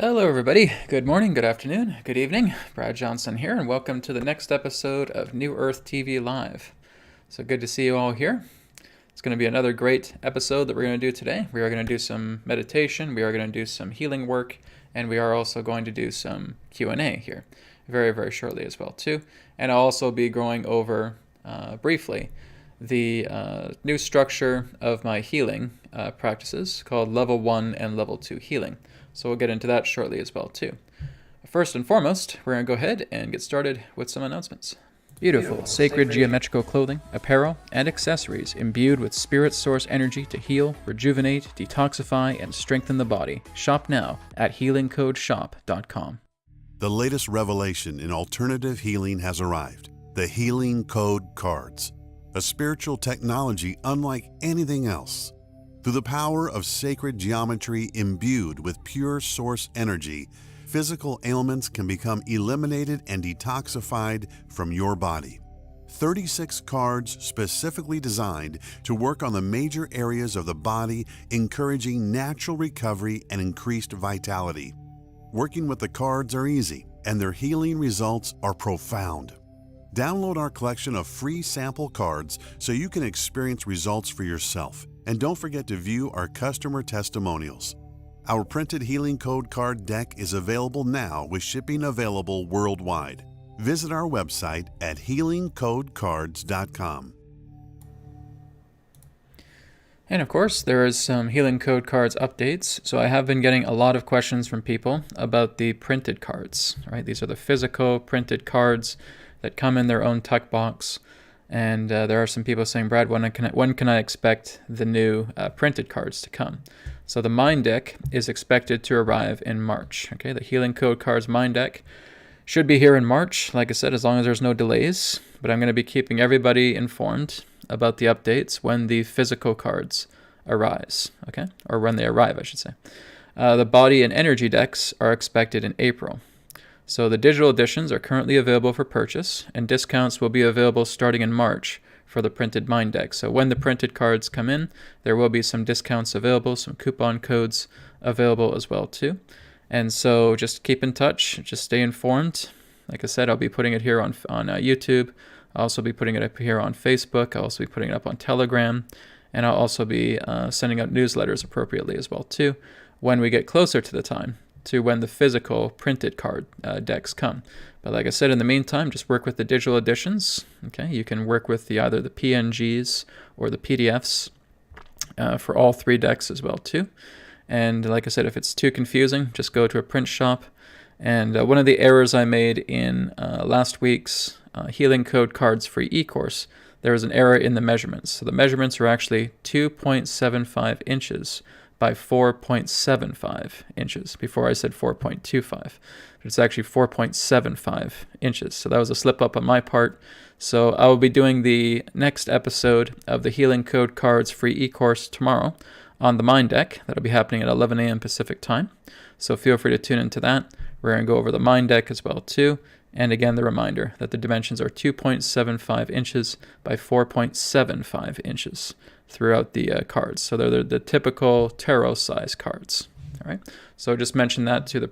Hello, everybody. Good morning, good afternoon, good evening. Brad Johnson here, and welcome to the next episode of New Earth TV Live. So good to see you all here. It's going to be another great episode that we're going to do today. We are going to do some meditation, we are going to do some healing work, and we are also going to do some Q&A here very, very shortly as well, too. And I'll also be going over briefly the new structure of my healing practices called Level 1 and Level 2 Healing. So we'll get into that shortly as well, too. First and foremost, we're going to go ahead and get started with some announcements. Beautiful, sacred geometrical clothing, apparel, and accessories imbued with spirit source energy to heal, rejuvenate, detoxify, and strengthen the body. Shop now at healingcodeshop.com. The latest revelation in alternative healing has arrived. The Healing Code Cards, a spiritual technology unlike anything else. Through the power of sacred geometry imbued with pure source energy, physical ailments can become eliminated and detoxified from your body. 36 cards specifically designed to work on the major areas of the body, encouraging natural recovery and increased vitality. Working with the cards are easy, and their healing results are profound. Download our collection of free sample cards so you can experience results for yourself. And don't forget to view our customer testimonials. Our printed Healing Code card deck is available now with shipping available worldwide. Visit our website at healingcodecards.com. And of course, there is some Healing Code cards updates. So I have been getting a lot of questions from people about the printed cards, right? These are the physical printed cards that come in their own tuck box. And there are some people saying, Brad, when can I expect the new printed cards to come? So the Mind Deck is expected to arrive in March. Okay, the Healing Code Cards Mind Deck should be here in March, like I said, as long as there's no delays. But I'm going to be keeping everybody informed about the updates when the physical cards arise, okay? Or when they arrive, I should say. The Body and Energy decks are expected in April. So the digital editions are currently available for purchase, and discounts will be available starting in March for the printed Mind Deck. So when the printed cards come in, there will be some discounts available, some coupon codes available as well too. And so just keep in touch, just stay informed. Like I said, I'll be putting it here on YouTube. I'll also be putting it up here on Facebook. I'll also be putting it up on Telegram. And I'll also be sending out newsletters appropriately as well too when we get closer to the time to when the physical printed card decks come. But like I said, in the meantime, just work with the digital editions. Okay, you can work with either the PNGs or the PDFs for all three decks as well too. And like I said, if it's too confusing, just go to a print shop. And one of the errors I made in last week's Healing Code Cards free e-course, there was an error in the measurements. So the measurements are actually 2.75 inches by 4.75 inches. Before I said 4.25, but it's actually 4.75 inches. So that was a slip up on my part. So I will be doing the next episode of the Healing Code Cards free e-course tomorrow on the Mind Deck. That'll be happening at 11 a.m. Pacific time. So feel free to tune into that. We're going to go over the Mind Deck as well too. And again, the reminder that the dimensions are 2.75 inches by 4.75 inches throughout the cards. So they're the typical tarot size cards. All right. So just mention that to the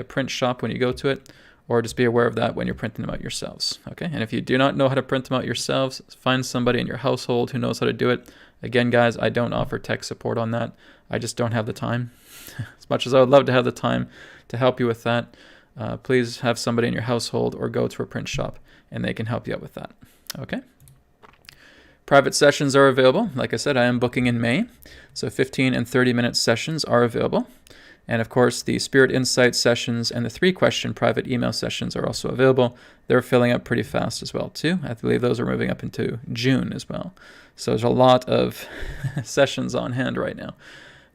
print shop when you go to it, or just be aware of that when you're printing them out yourselves. Okay. And if you do not know how to print them out yourselves, find somebody in your household who knows how to do it. Again, guys, I don't offer tech support on that. I just don't have the time. As much as I would love to have the time to help you with that, please have somebody in your household or go to a print shop and they can help you out with that. Okay. Private sessions are available. Like I said, I am booking in May. So 15 and 30-minute sessions are available. And of course, the Spirit Insight sessions and the 3-question private email sessions are also available. They're filling up pretty fast as well, too. I believe those are moving up into June as well. So there's a lot of sessions on hand right now.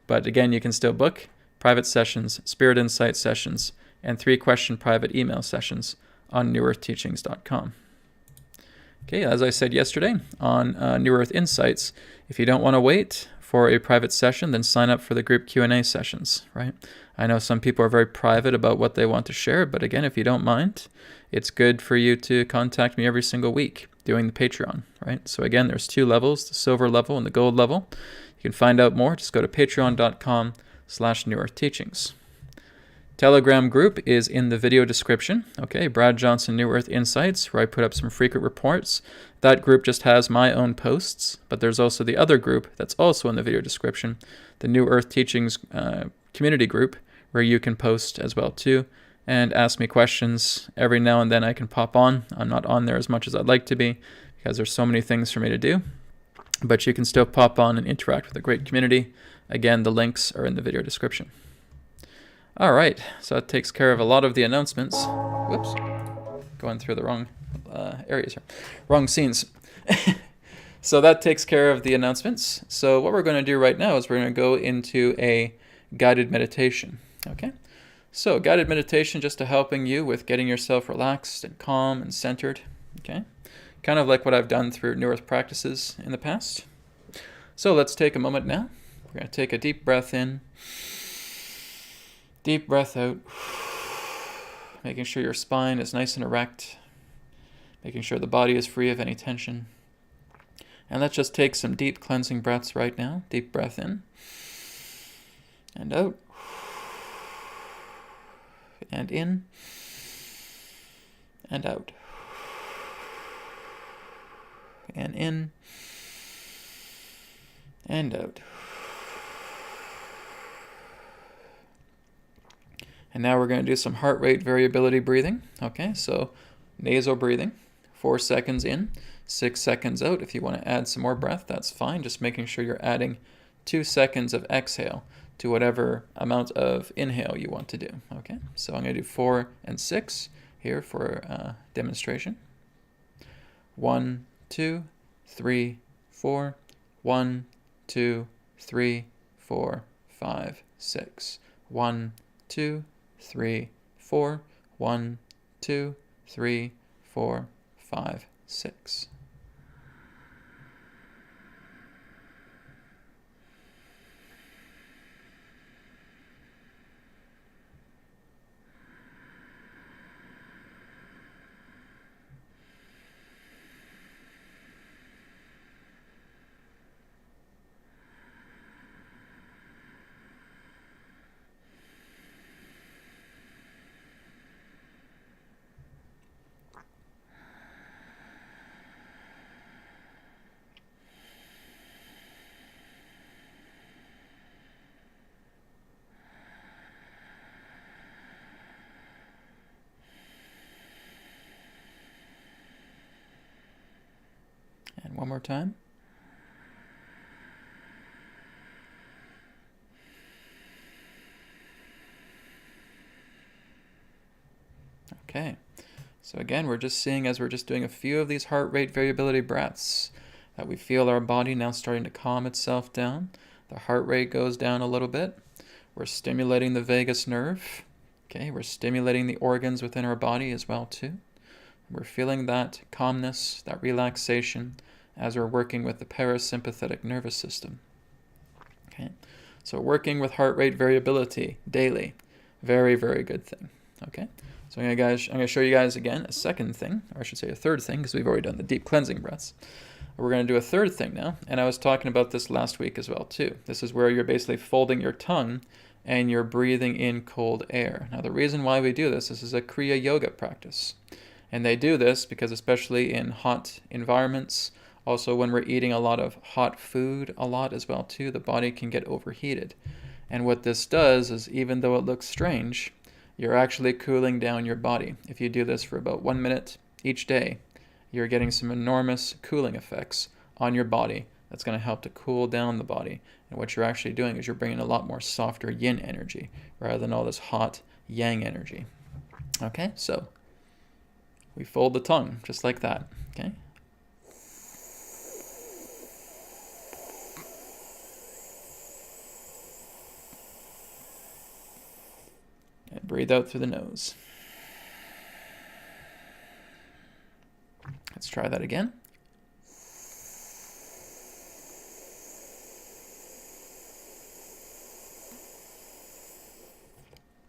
But again, you can still book private sessions, Spirit Insight sessions, and 3-question private email sessions on newearthteachings.com. Okay, as I said yesterday on New Earth Insights, if you don't want to wait for a private session, then sign up for the group Q&A sessions, right? I know some people are very private about what they want to share, but again, if you don't mind, it's good for you to contact me every single week doing the Patreon, right? So again, there's 2 levels, the silver level and the gold level. You can find out more, just go to patreon.com/newearthteachings. Telegram group is in the video description. Okay, Brad Johnson New Earth Insights, where I put up some frequent reports. That group just has my own posts, but there's also the other group that's also in the video description, the New Earth Teachings community group, where you can post as well too and ask me questions. Every now and then I can pop on. I'm not on there as much as I'd like to be because there's so many things for me to do, but you can still pop on and interact with a great community. Again, the links are in the video description. All right, so that takes care of a lot of the announcements. Whoops, going through the wrong areas here, wrong scenes. So that takes care of the announcements. So what we're going to do right now is we're going to go into a guided meditation. Okay, so guided meditation just to helping you with getting yourself relaxed and calm and centered. Okay, kind of like what I've done through New Earth practices in the past. So let's take a moment now. We're going to take a deep breath in, deep breath out, making sure your spine is nice and erect, making sure the body is free of any tension. And let's just take some deep cleansing breaths right now. Deep breath in and out, and in and out, and in and out. And now we're going to do some heart rate variability breathing. Okay, so nasal breathing, 4 seconds in, 6 seconds out. If you want to add some more breath, that's fine. Just making sure you're adding 2 seconds of exhale to whatever amount of inhale you want to do. Okay, so I'm going to do 4 and 6 here for demonstration. 1, 2, 3, 4. 1, 2, 3, 4, 5, 6. 1, 2, 3, 4. 1, 2, 3, 4, 5, 6. And one more time. Okay, so again, we're just seeing as we're just doing a few of these heart rate variability breaths that we feel our body now starting to calm itself down. The heart rate goes down a little bit. We're stimulating the vagus nerve. Okay, we're stimulating the organs within our body as well too. We're feeling that calmness, that relaxation as we're working with the parasympathetic nervous system. Okay, so working with heart rate variability daily, very, very good thing. Okay, so I'm going to show you guys again a second thing, or I should say a third thing, because we've already done the deep cleansing breaths. We're going to do a third thing now, and I was talking about this last week as well too. This is where you're basically folding your tongue and you're breathing in cold air. Now the reason why we do this is a Kriya Yoga practice. And they do this because especially in hot environments, also when we're eating a lot of hot food a lot as well too, the body can get overheated. And what this does is, even though it looks strange, you're actually cooling down your body. If you do this for about 1 minute each day, you're getting some enormous cooling effects on your body that's going to help to cool down the body. And what you're actually doing is you're bringing a lot more softer yin energy rather than all this hot yang energy. Okay, so we fold the tongue just like that. Okay. And breathe out through the nose. Let's try that again.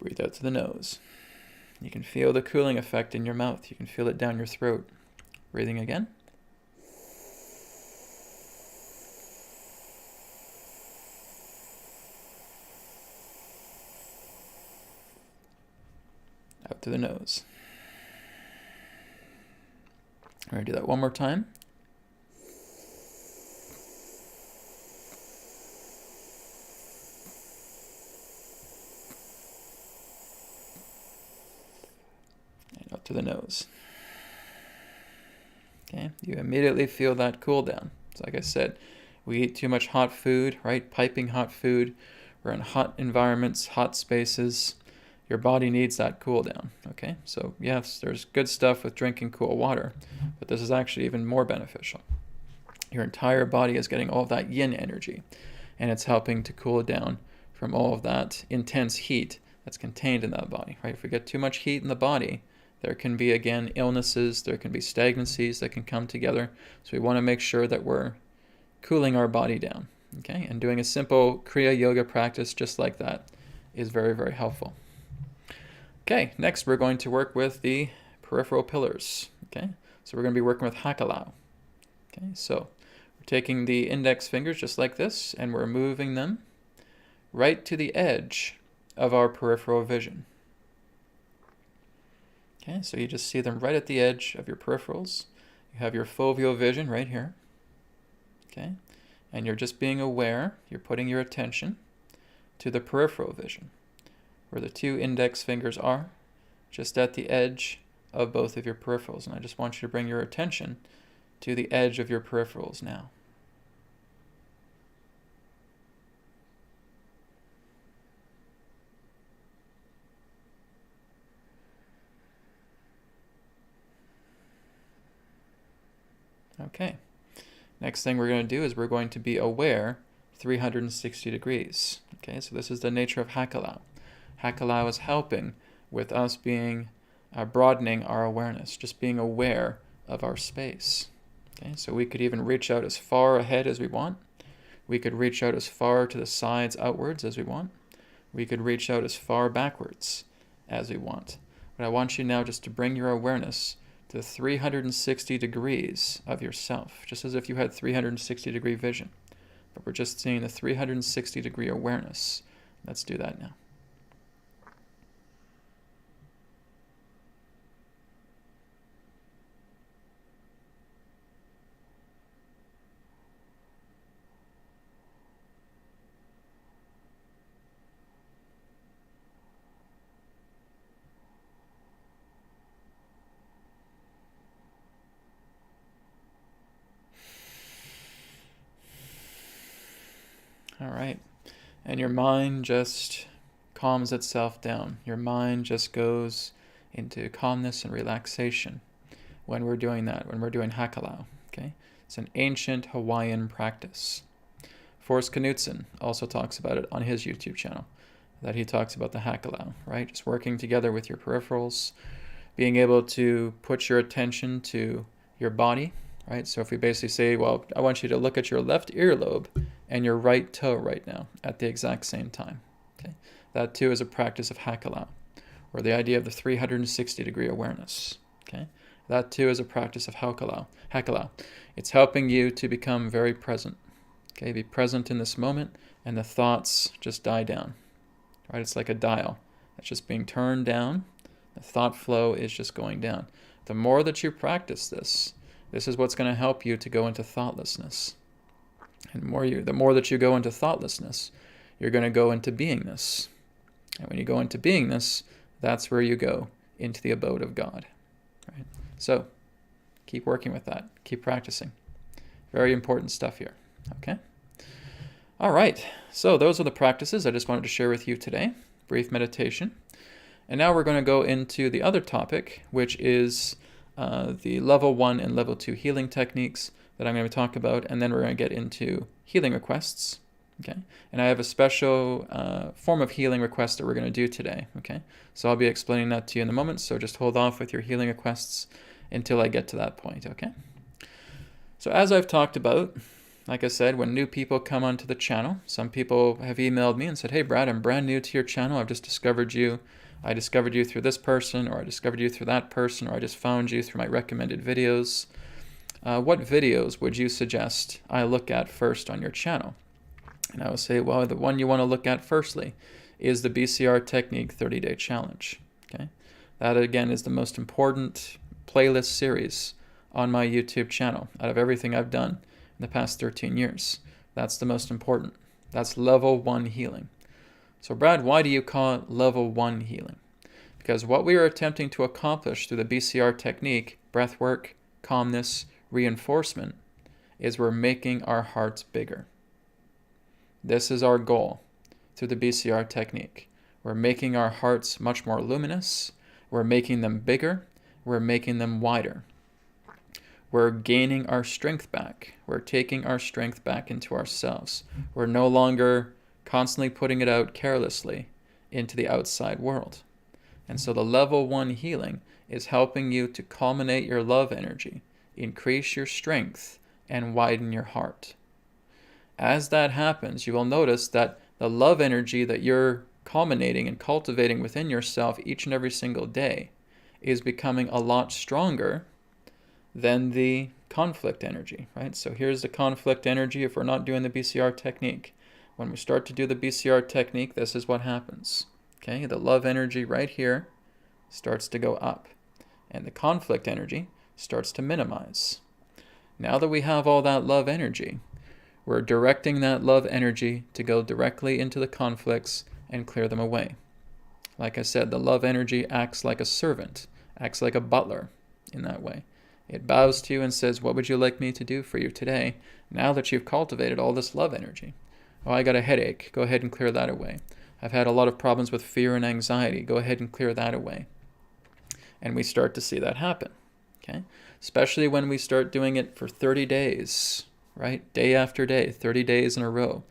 Breathe out through the nose. You can feel the cooling effect in your mouth. You can feel it down your throat. Breathing again. out through the nose. We're going to do that one more time. And out through the nose. Okay, you immediately feel that cool down. So like I said, we eat too much hot food, right? Piping hot food. We're in hot environments, hot spaces. Your body needs that cool down, okay? So yes, there's good stuff with drinking cool water, but this is actually even more beneficial. Your entire body is getting all of that yin energy, and it's helping to cool down from all of that intense heat that's contained in that body, right? If we get too much heat in the body, there can be, again, illnesses, there can be stagnancies that can come together. So we want to make sure that we're cooling our body down, okay? And doing a simple Kriya Yoga practice just like that is very, very helpful. Okay, next we're going to work with the peripheral pillars, okay? So we're going to be working with Hakalau. Okay, so we're taking the index fingers just like this, and we're moving them right to the edge of our peripheral vision. Okay, so you just see them right at the edge of your peripherals. You have your foveal vision right here. Okay, and you're just being aware, you're putting your attention to the peripheral vision, where the two index fingers are, just at the edge of both of your peripherals. And I just want you to bring your attention to the edge of your peripherals now. Okay, next thing we're going to do is we're going to be aware 360 degrees. Okay, so this is the nature of Hakalau. Hakalau is helping with us being, broadening our awareness, just being aware of our space. Okay, so we could even reach out as far ahead as we want. We could reach out as far to the sides outwards as we want. We could reach out as far backwards as we want. But I want you now just to bring your awareness to 360 degrees of yourself, just as if you had 360 degree vision. But we're just seeing the 360 degree awareness. Let's do that now. All right, and your mind just calms itself down. Your mind just goes into calmness and relaxation when we're doing that, when we're doing Hakalau, okay? It's an ancient Hawaiian practice. Forrest Knudsen also talks about it on his YouTube channel, that he talks about the Hakalau, right? Just working together with your peripherals, being able to put your attention to your body, right? So if we basically say, well, I want you to look at your left earlobe and your right toe right now at the exact same time. Okay, that too is a practice of Hakalau, or the idea of the 360 degree awareness. Okay, that too is a practice of Hakalau. It's helping you to become very present. Okay, be present in this moment, and the thoughts just die down. Right, it's like a dial that's just being turned down. The thought flow is just going down. The more that you practice this is what's going to help you to go into thoughtlessness. And the more that you go into thoughtlessness, you're going to go into beingness. And when you go into beingness, that's where you go into the abode of God. Right? So keep working with that. Keep practicing. Very important stuff here. Okay? All right. So those are the practices I just wanted to share with you today. Brief meditation. And now we're going to go into the other topic, which is the level 1 and level 2 healing techniques that I'm going to talk about, and then we're going to get into healing requests, okay? And I have a special form of healing request that we're going to do today, okay? So I'll be explaining that to you in a moment, so just hold off with your healing requests until I get to that point, okay? So as I've talked about, like I said, when new people come onto the channel, some people have emailed me and said, hey Brad, I'm brand new to your channel, I've just discovered you. I discovered you through this person, or I discovered you through that person, or I just found you through my recommended videos. What videos would you suggest I look at first on your channel? And I will say, well, the one you want to look at firstly is the BCR Technique 30-Day Challenge. Okay, That, again, is the most important playlist series on my YouTube channel out of everything I've done in the past 13 years. That's the most important. That's level 1 healing. So, Brad, why do you call it level 1 healing? Because what we are attempting to accomplish through the BCR technique, breathwork, calmness, reinforcement, is we're making our hearts bigger. This is our goal through the BCR technique. We're making our hearts much more luminous. We're making them bigger. We're making them wider. We're gaining our strength back. We're taking our strength back into ourselves. We're no longer constantly putting it out carelessly into the outside world. And so the level 1 healing is helping you to culminate your love energy, increase your strength, and widen your heart. As that happens, you will notice that the love energy that you're culminating and cultivating within yourself each and every single day is becoming a lot stronger than the conflict energy, right? So here's the conflict energy if we're not doing the BCR technique. When we start to do the BCR technique, this is what happens. Okay, the love energy right here starts to go up, and the conflict energy starts to minimize. Now that we have all that love energy, we're directing that love energy to go directly into the conflicts and clear them away. Like I said, the love energy acts like a servant, acts like a butler in that way. It bows to you and says, what would you like me to do for you today, now that you've cultivated all this love energy? Oh, I got a headache. Go ahead and clear that away. I've had a lot of problems with fear and anxiety. Go ahead and clear that away. And we start to see that happen, okay? Especially when we start doing it for 30 days, right? Day after day, 30 days in a row.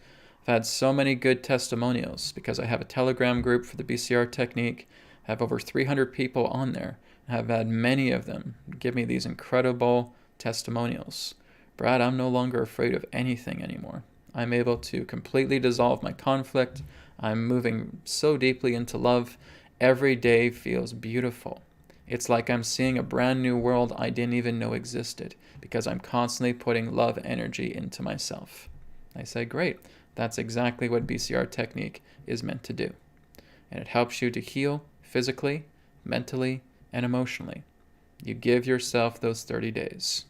I've had so many good testimonials because I have a Telegram group for the BCR technique. I have over 300 people on there. I have had many of them give me these incredible testimonials. Brad, I'm no longer afraid of anything anymore. I'm able to completely dissolve my conflict. I'm moving so deeply into love. Every day feels beautiful. It's like I'm seeing a brand new world I didn't even know existed because I'm constantly putting love energy into myself. I say, great. That's exactly what BCR technique is meant to do. And it helps you to heal physically, mentally, and emotionally. You give yourself those 30 days.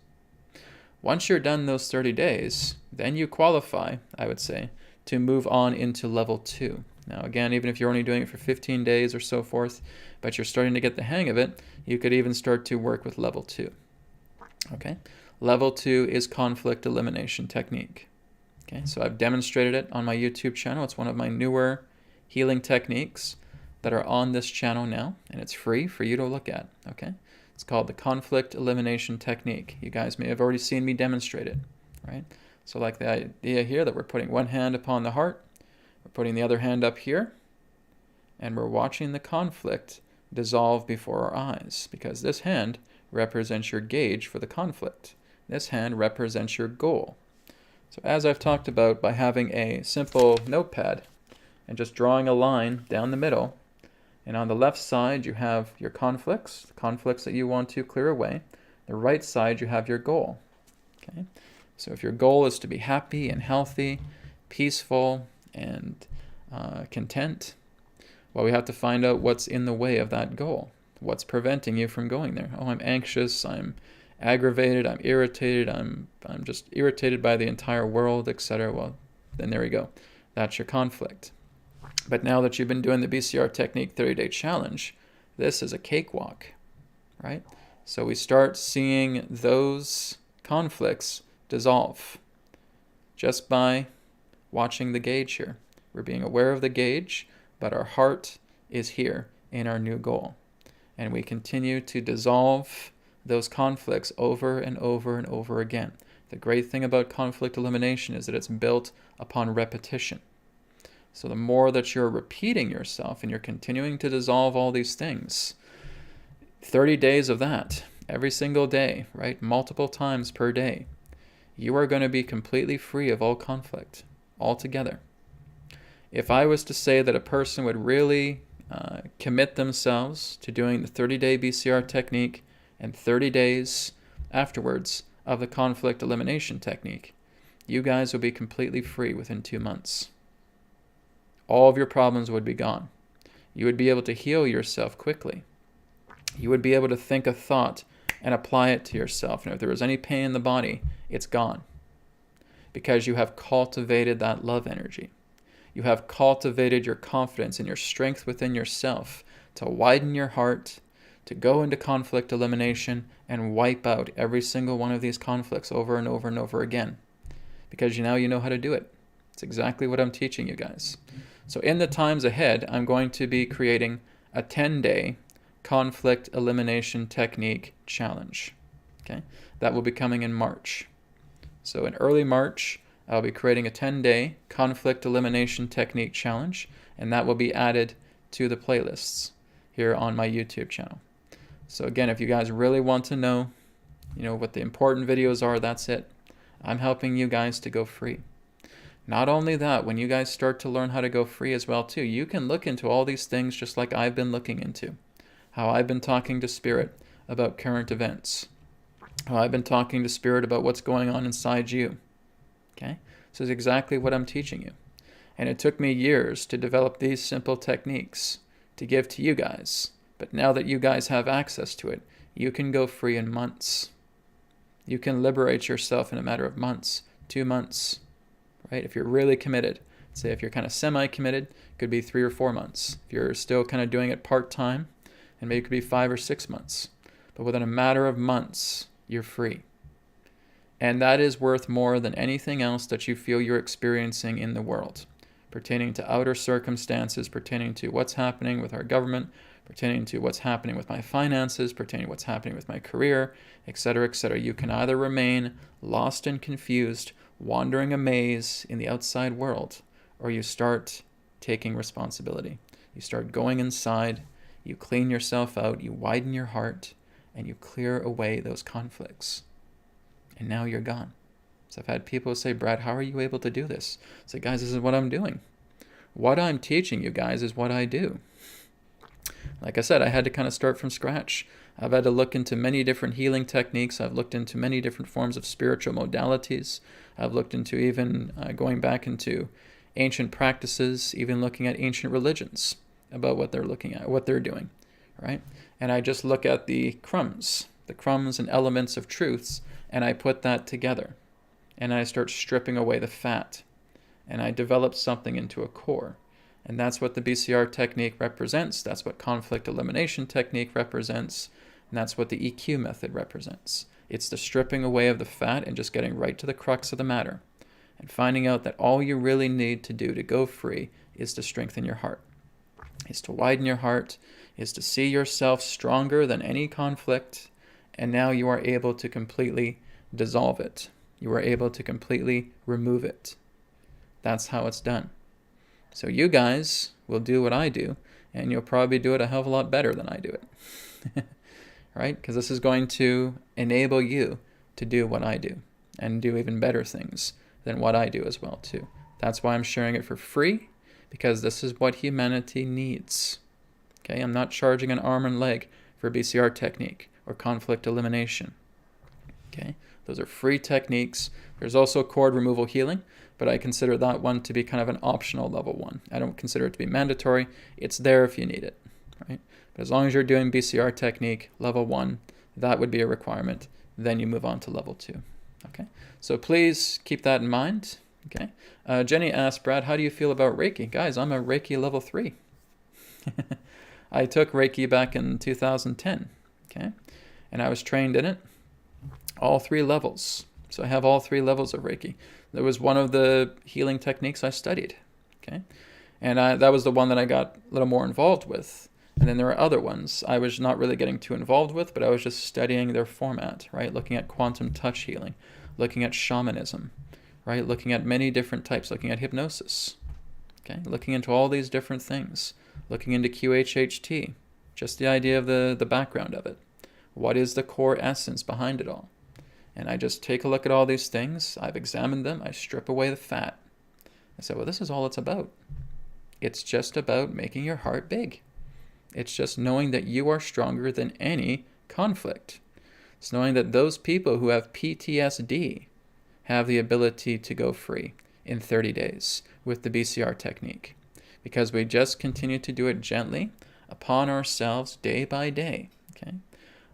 Once you're done those 30 days, then you qualify, I would say, to move on into level 2. Now, again, even if you're only doing it for 15 days or so forth, but you're starting to get the hang of it, you could even start to work with level 2. Okay? Level 2 is conflict elimination technique. Okay? So I've demonstrated it on my YouTube channel. It's one of my newer healing techniques that are on this channel now, and it's free for you to look at. Okay? It's called the conflict elimination technique. You guys may have already seen me demonstrate it, right? So like the idea here that we're putting one hand upon the heart, we're putting the other hand up here, and we're watching the conflict dissolve before our eyes, because this hand represents your gauge for the conflict. This hand represents your goal. So as I've talked about, by having a simple notepad and just drawing a line down the middle, and on the left side you have your conflicts, the conflicts that you want to clear away. The right side you have your goal. Okay? So if your goal is to be happy and healthy, peaceful, and content, well, we have to find out what's in the way of that goal. What's preventing you from going there? Oh, I'm anxious, I'm aggravated, I'm irritated, I'm just irritated by the entire world, etc. Well, then there you go. That's your conflict. But now that you've been doing the BCR Technique 30-Day Challenge, this is a cakewalk, right? So we start seeing those conflicts dissolve just by watching the gauge here. We're being aware of the gauge, but our heart is here in our new goal. And we continue to dissolve those conflicts over and over and over again. The great thing about conflict elimination is that it's built upon repetition. So the more that you're repeating yourself and you're continuing to dissolve all these things, 30 days of that, every single day, right? Multiple times per day, you are going to be completely free of all conflict altogether. If I was to say that a person would really commit themselves to doing the 30-day BCR technique and 30 days afterwards of the conflict elimination technique, you guys will be completely free within 2 months. All of your problems would be gone. You would be able to heal yourself quickly. You would be able to think a thought and apply it to yourself. And if there was any pain in the body, it's gone. Because you have cultivated that love energy. You have cultivated your confidence and your strength within yourself to widen your heart, to go into conflict elimination and wipe out every single one of these conflicts over and over and over again. Because now you know how to do it. It's exactly what I'm teaching you guys. So in the times ahead, I'm going to be creating a 10-day conflict elimination technique challenge. Okay, that will be coming in March. So in early March, I'll be creating a 10-day conflict elimination technique challenge, and that will be added to the playlists here on my YouTube channel. So again, if you guys really want to know, what the important videos are, that's it. I'm helping you guys to go free. Not only that, when you guys start to learn how to go free as well too, you can look into all these things just like I've been looking into. How I've been talking to Spirit about current events. How I've been talking to Spirit about what's going on inside you. Okay? This is exactly what I'm teaching you. And it took me years to develop these simple techniques to give to you guys. But now that you guys have access to it, you can go free in months. You can liberate yourself in a matter of months, 2 months. Right? If you're really committed, say if you're kind of semi-committed, it could be 3 or 4 months. If you're still kind of doing it part-time, and maybe it could be 5 or 6 months. But within a matter of months, you're free. And that is worth more than anything else that you feel you're experiencing in the world, pertaining to outer circumstances, pertaining to what's happening with our government, pertaining to what's happening with my finances, pertaining to what's happening with my career, etc., etc. You can either remain lost and confused, wandering a maze in the outside world, or you start taking responsibility. You start going inside, you clean yourself out, you widen your heart, and you clear away those conflicts. And now you're gone. So I've had people say, Brad, how are you able to do this? I say, guys, this is what I'm doing. What I'm teaching you guys is what I do. Like I said, I had to kind of start from scratch. I've had to look into many different healing techniques. I've looked into many different forms of spiritual modalities. I've looked into even going back into ancient practices, even looking at ancient religions about what they're looking at, what they're doing, right? And I just look at the crumbs and elements of truths, and I put that together. And I start stripping away the fat. And I develop something into a core. And that's what the BCR technique represents. That's what conflict elimination technique represents. And that's what the EQ method represents. It's the stripping away of the fat and just getting right to the crux of the matter. And finding out that all you really need to do to go free is to strengthen your heart. Is to widen your heart. Is to see yourself stronger than any conflict. And now you are able to completely dissolve it. You are able to completely remove it. That's how it's done. So you guys will do what I do, and you'll probably do it a hell of a lot better than I do it. Right? Because this is going to enable you to do what I do, and do even better things than what I do as well, too. That's why I'm sharing it for free, because this is what humanity needs. Okay? I'm not charging an arm and leg for BCR technique or conflict elimination. Okay? Those are free techniques. There's also cord removal healing, but I consider that one to be kind of an optional level 1. I don't consider it to be mandatory. It's there if you need it, right? But as long as you're doing BCR technique level 1, that would be a requirement. Then you move on to level 2, okay? So please keep that in mind, okay? Jenny asked, Brad, how do you feel about Reiki? Guys, I'm a Reiki level 3. I took Reiki back in 2010, okay? And I was trained in it, all 3 levels. So I have all 3 levels of Reiki. That was one of the healing techniques I studied, okay? And that was the one that I got a little more involved with. And then there are other ones I was not really getting too involved with, but I was just studying their format, right? Looking at quantum touch healing, looking at shamanism, right? Looking at many different types, looking at hypnosis, okay? Looking into all these different things, looking into QHHT, just the idea of the background of it. What is the core essence behind it all? And I just take a look at all these things. I've examined them. I strip away the fat. I say, well, this is all it's about. It's just about making your heart big. It's just knowing that you are stronger than any conflict. It's knowing that those people who have PTSD have the ability to go free in 30 days with the BCR technique. Because we just continue to do it gently upon ourselves day by day. Okay?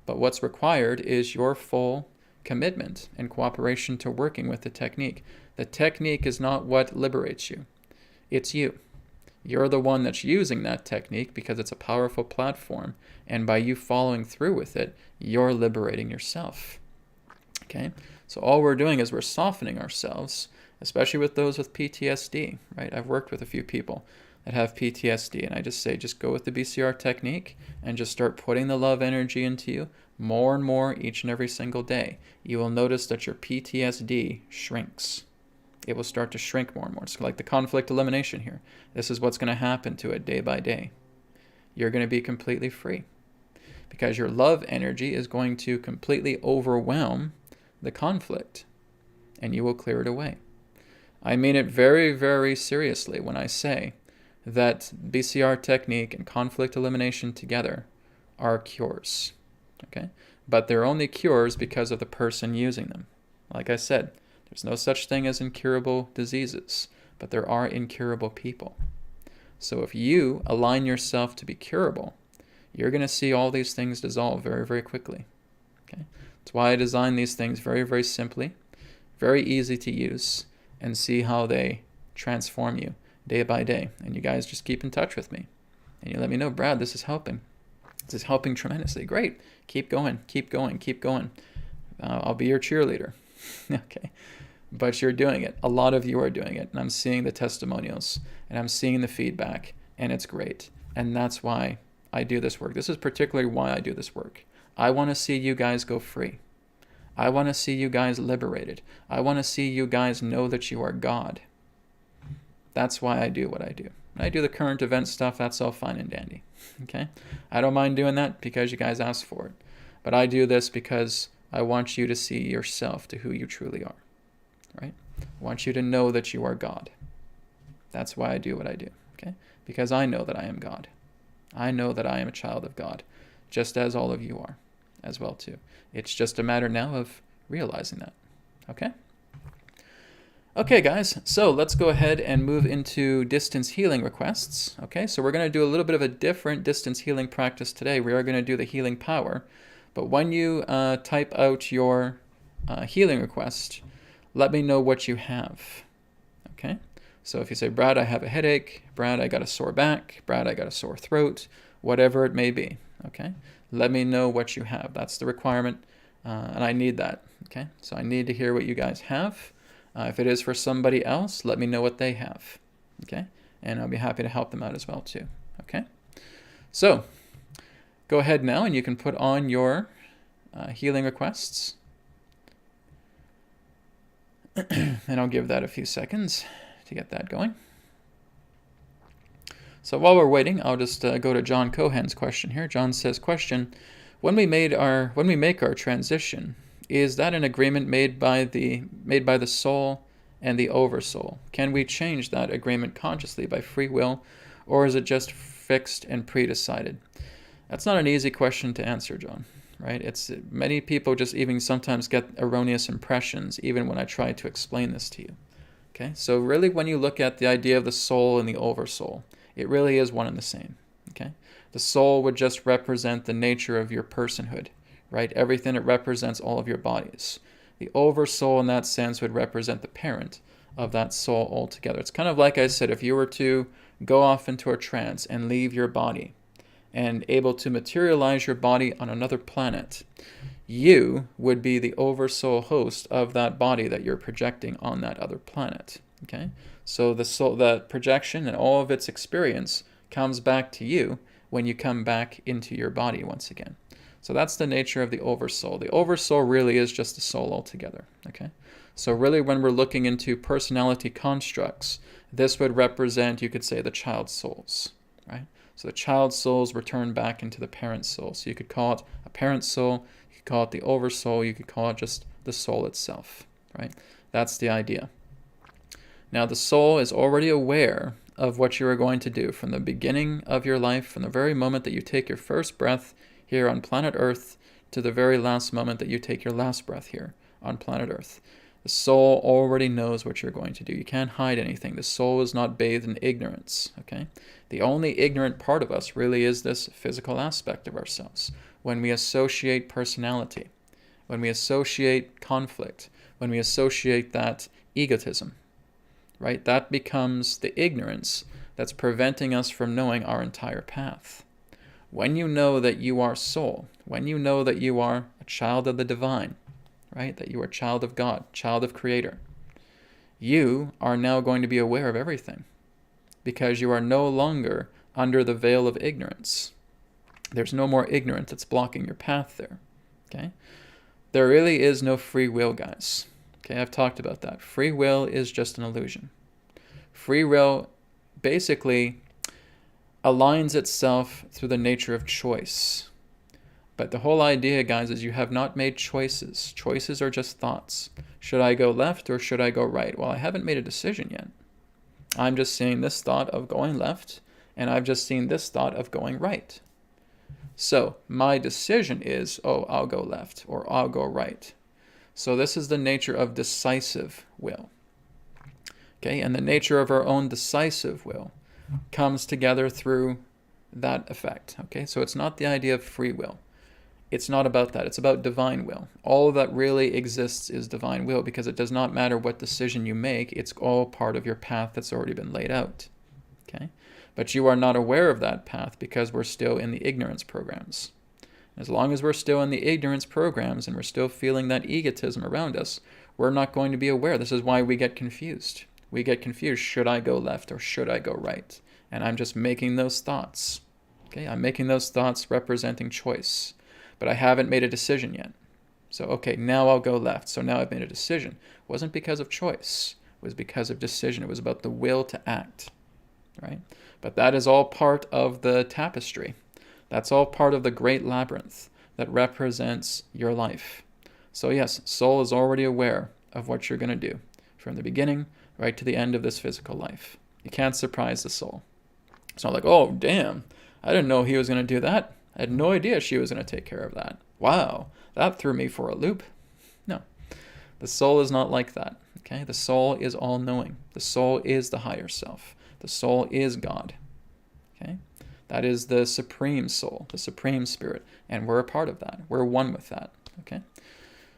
But what's required is your full commitment and cooperation to working with the technique. The technique is not what liberates you. It's you. You're the one that's using that technique because it's a powerful platform. And by you following through with it, you're liberating yourself. Okay? So all we're doing is we're softening ourselves, especially with those with PTSD, right? I've worked with a few people that have PTSD, and I just say, just go with the BCR technique and just start putting the love energy into you more and more each and every single day. You will notice that your PTSD shrinks. It will start to shrink more and more. It's like the conflict elimination here. This is what's going to happen to it day by day. You're going to be completely free because your love energy is going to completely overwhelm the conflict, and you will clear it away. I mean it very, very seriously when I say that BCR technique and conflict elimination together are cures. Okay? But they're only cures because of the person using them. Like I said, there's no such thing as incurable diseases, but there are incurable people. So if you align yourself to be curable, you're going to see all these things dissolve very, very quickly. Okay? That's why I designed these things very, very simply, very easy to use, and see how they transform you day by day. And you guys just keep in touch with me. And you let me know, Brad, this is helping. This is helping tremendously. Great. Keep going, keep going, keep going. I'll be your cheerleader. Okay. But you're doing it. A lot of you are doing it. And I'm seeing the testimonials. And I'm seeing the feedback. And it's great. And that's why I do this work. This is particularly why I do this work. I want to see you guys go free. I want to see you guys liberated. I want to see you guys know that you are God. That's why I do what I do. When I do the current event stuff, that's all fine and dandy. Okay? I don't mind doing that because you guys asked for it. But I do this because I want you to see yourself to who you truly are. Right? I want you to know that you are God. That's why I do what I do. Okay? Because I know that I am God. I know that I am a child of God, just as all of you are as well too. It's just a matter now of realizing that. Okay? Okay, guys, so let's go ahead and move into distance healing requests. Okay, so we're going to do a little bit of a different distance healing practice today. We are going to do the healing power, but when you type out your healing request, let me know what you have. Okay, so if you say, Brad, I have a headache, Brad, I got a sore back, Brad, I got a sore throat, whatever it may be. Okay, let me know what you have. That's the requirement, and I need that. Okay, so I need to hear what you guys have. If it is for somebody else, let me know what they have, okay? And I'll be happy to help them out as well too, okay? So, go ahead now and you can put on your healing requests. And I'll give that a few seconds to get that going. So while we're waiting, I'll just go to John Cohen's question here. John says, question, when we make our transition, is that an agreement made by the soul and the oversoul? Can we change that agreement consciously by free will, or is it just fixed and pre-decided? That's not an easy question to answer, John, right? It's many people just even sometimes get erroneous impressions, even when I try to explain this to you. Okay, so really when you look at the idea of the soul and the oversoul, it really is one and the same. Okay, the soul would just represent the nature of your personhood. Right? Everything it represents all of your bodies. The oversoul in that sense would represent the parent of that soul altogether. It's kind of like I said, if you were to go off into a trance and leave your body and able to materialize your body on another planet, you would be the oversoul host of that body that you're projecting on that other planet. Okay? So the soul, the projection and all of its experience comes back to you when you come back into your body once again. So that's the nature of the oversoul. The oversoul really is just the soul altogether, okay? So really when we're looking into personality constructs, this would represent, you could say, the child souls, right? So the child souls return back into the parent soul. So you could call it a parent soul, you could call it the oversoul, you could call it just the soul itself, right? That's the idea. Now the soul is already aware of what you are going to do from the beginning of your life, from the very moment that you take your first breath here on planet Earth to the very last moment that you take your last breath here on planet Earth. The soul already knows what you're going to do. You can't hide anything. The soul is not bathed in ignorance, okay? The only ignorant part of us really is this physical aspect of ourselves. when we associate personality, when we associate conflict, when we associate that egotism, right? That becomes the ignorance that's preventing us from knowing our entire path. When you know that you are soul, when you know that you are a child of the divine, right? That you are a child of God, child of Creator, you are now going to be aware of everything because you are no longer under the veil of ignorance. There's no more ignorance that's blocking your path there, okay? There really is no free will, guys. Okay, I've talked about that. Free will is just an illusion. Free will basically aligns itself through the nature of choice. But the whole idea, guys, is you have not made choices. Choices are just thoughts. Should I go left or should I go right? Well, I haven't made a decision yet. I'm just seeing this thought of going left, and I've just seen this thought of going right. So my decision is, I'll go left or I'll go right. So this is the nature of decisive will. Okay, and the nature of our own decisive will comes together through that effect. Okay, so it's not the idea of free will. It's not about that. It's about divine will. All that really exists is divine will, because it does not matter what decision you make. It's all part of your path that's already been laid out. Okay, but you are not aware of that path because we're still in the ignorance programs. As long as we're still in the ignorance programs and we're still feeling that egotism around us, we're not going to be aware. This is why we get confused. We get confused. Should I go left or should I go right? And I'm just making those thoughts. Okay, I'm making those thoughts representing choice. But I haven't made a decision yet. So, okay, now I'll go left. So now I've made a decision. It wasn't because of choice. It was because of decision. It was about the will to act, right? But that is all part of the tapestry. That's all part of the great labyrinth that represents your life. So yes, soul is already aware of what you're going to do from the beginning right to the end of this physical life. You can't surprise the soul. It's not like, oh, damn, I didn't know he was going to do that. I had no idea she was going to take care of that. Wow, that threw me for a loop. No, the soul is not like that. Okay, the soul is all-knowing. The soul is the higher self. The soul is God. Okay, that is the supreme soul, the supreme spirit, and we're a part of that. We're one with that. Okay,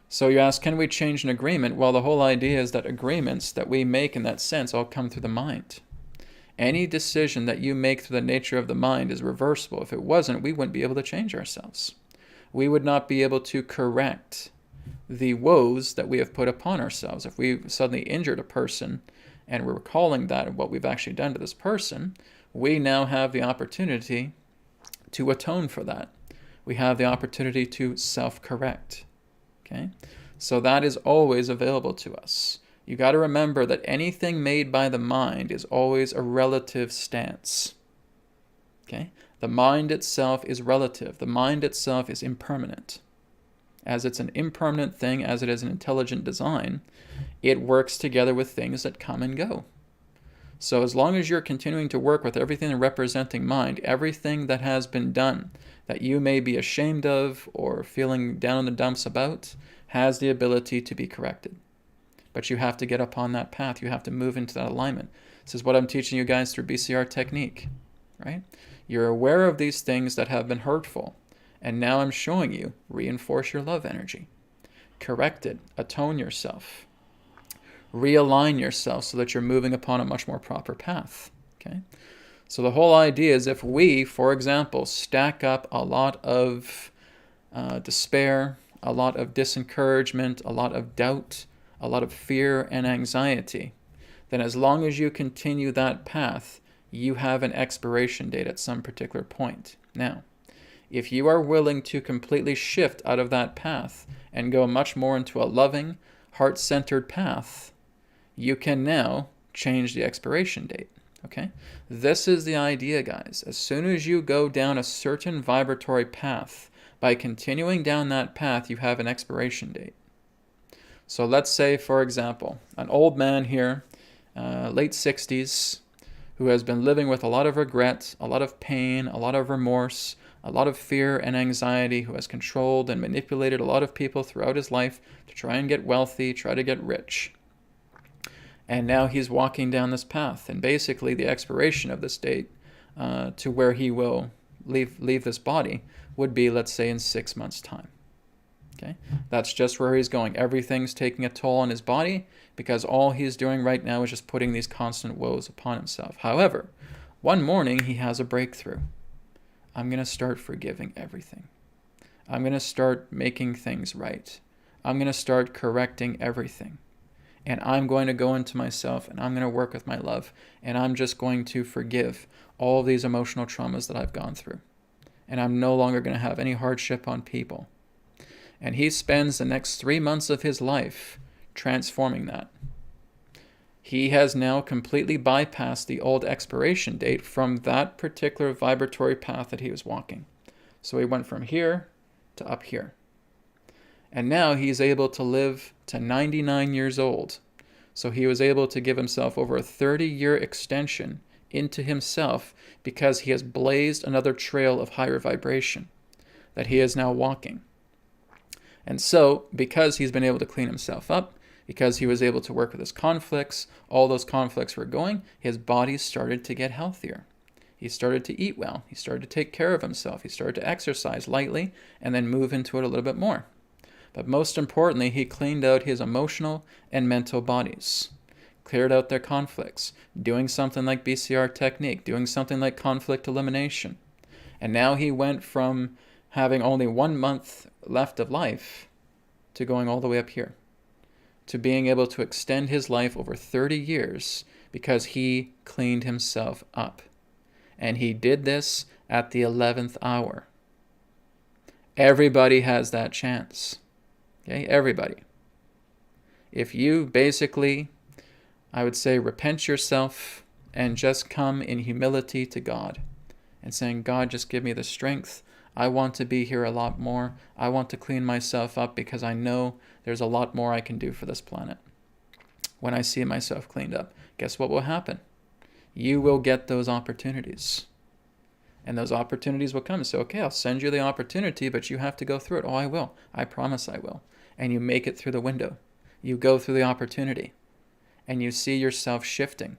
so you ask, can we change an agreement? Well, the whole idea is that agreements that we make in that sense all come through the mind. Any decision that you make through the nature of the mind is reversible. If it wasn't, we wouldn't be able to change ourselves. We would not be able to correct the woes that we have put upon ourselves. If we suddenly injured a person and we're recalling that and what we've actually done to this person, we now have the opportunity to atone for that. We have the opportunity to self-correct. Okay? So that is always available to us. You got to remember that anything made by the mind is always a relative stance. Okay? The mind itself is relative. The mind itself is impermanent. As it's an impermanent thing, as it is an intelligent design, it works together with things that come and go. So as long as you're continuing to work with everything representing mind, everything that has been done that you may be ashamed of or feeling down in the dumps about has the ability to be corrected. But you have to get upon that path. You have to move into that alignment. This is what I'm teaching you guys through BCR technique, right? You're aware of these things that have been hurtful. And now I'm showing you, reinforce your love energy. Correct it. Atone yourself. Realign yourself so that you're moving upon a much more proper path, okay? So the whole idea is if we, for example, stack up a lot of despair, a lot of disencouragement, a lot of doubt, a lot of fear and anxiety, then as long as you continue that path, you have an expiration date at some particular point. Now, if you are willing to completely shift out of that path and go much more into a loving, heart-centered path, you can now change the expiration date. Okay? This is the idea, guys. As soon as you go down a certain vibratory path, by continuing down that path, you have an expiration date. So let's say, for example, an old man here, late 60s, who has been living with a lot of regret, a lot of pain, a lot of remorse, a lot of fear and anxiety, who has controlled and manipulated a lot of people throughout his life to try and get wealthy, try to get rich. And now he's walking down this path, and basically the expiration of this date to where he will leave this body would be, let's say, in 6 months' time. Okay, that's just where he's going. Everything's taking a toll on his body because all he's doing right now is just putting these constant woes upon himself. However, one morning he has a breakthrough. I'm going to start forgiving everything. I'm going to start making things right. I'm going to start correcting everything. And I'm going to go into myself and I'm going to work with my love. And I'm just going to forgive all of these emotional traumas that I've gone through. And I'm no longer going to have any hardship on people. And he spends the next 3 months of his life transforming that. He has now completely bypassed the old expiration date from that particular vibratory path that he was walking. So he went from here to up here. And now he's able to live to 99 years old. So he was able to give himself over a 30-year extension into himself because he has blazed another trail of higher vibration that he is now walking. And so, because he's been able to clean himself up, because he was able to work with his conflicts, all those conflicts were going, his body started to get healthier. He started to eat well. He started to take care of himself. He started to exercise lightly and then move into it a little bit more. But most importantly, he cleaned out his emotional and mental bodies, cleared out their conflicts, doing something like BCR technique, doing something like conflict elimination. And now he went from having only 1 month left of life to going all the way up here, to being able to extend his life over 30 years because he cleaned himself up. And he did this at the 11th hour. Everybody has that chance. Okay, everybody. If you basically, I would say, repent yourself and just come in humility to God and saying, God, just give me the strength. I want to be here a lot more. I want to clean myself up because I know there's a lot more I can do for this planet. When I see myself cleaned up, guess what will happen? You will get those opportunities. And those opportunities will come. So, okay, I'll send you the opportunity, but you have to go through it. Oh, I will. I promise I will. And you make it through the window. You go through the opportunity. And you see yourself shifting.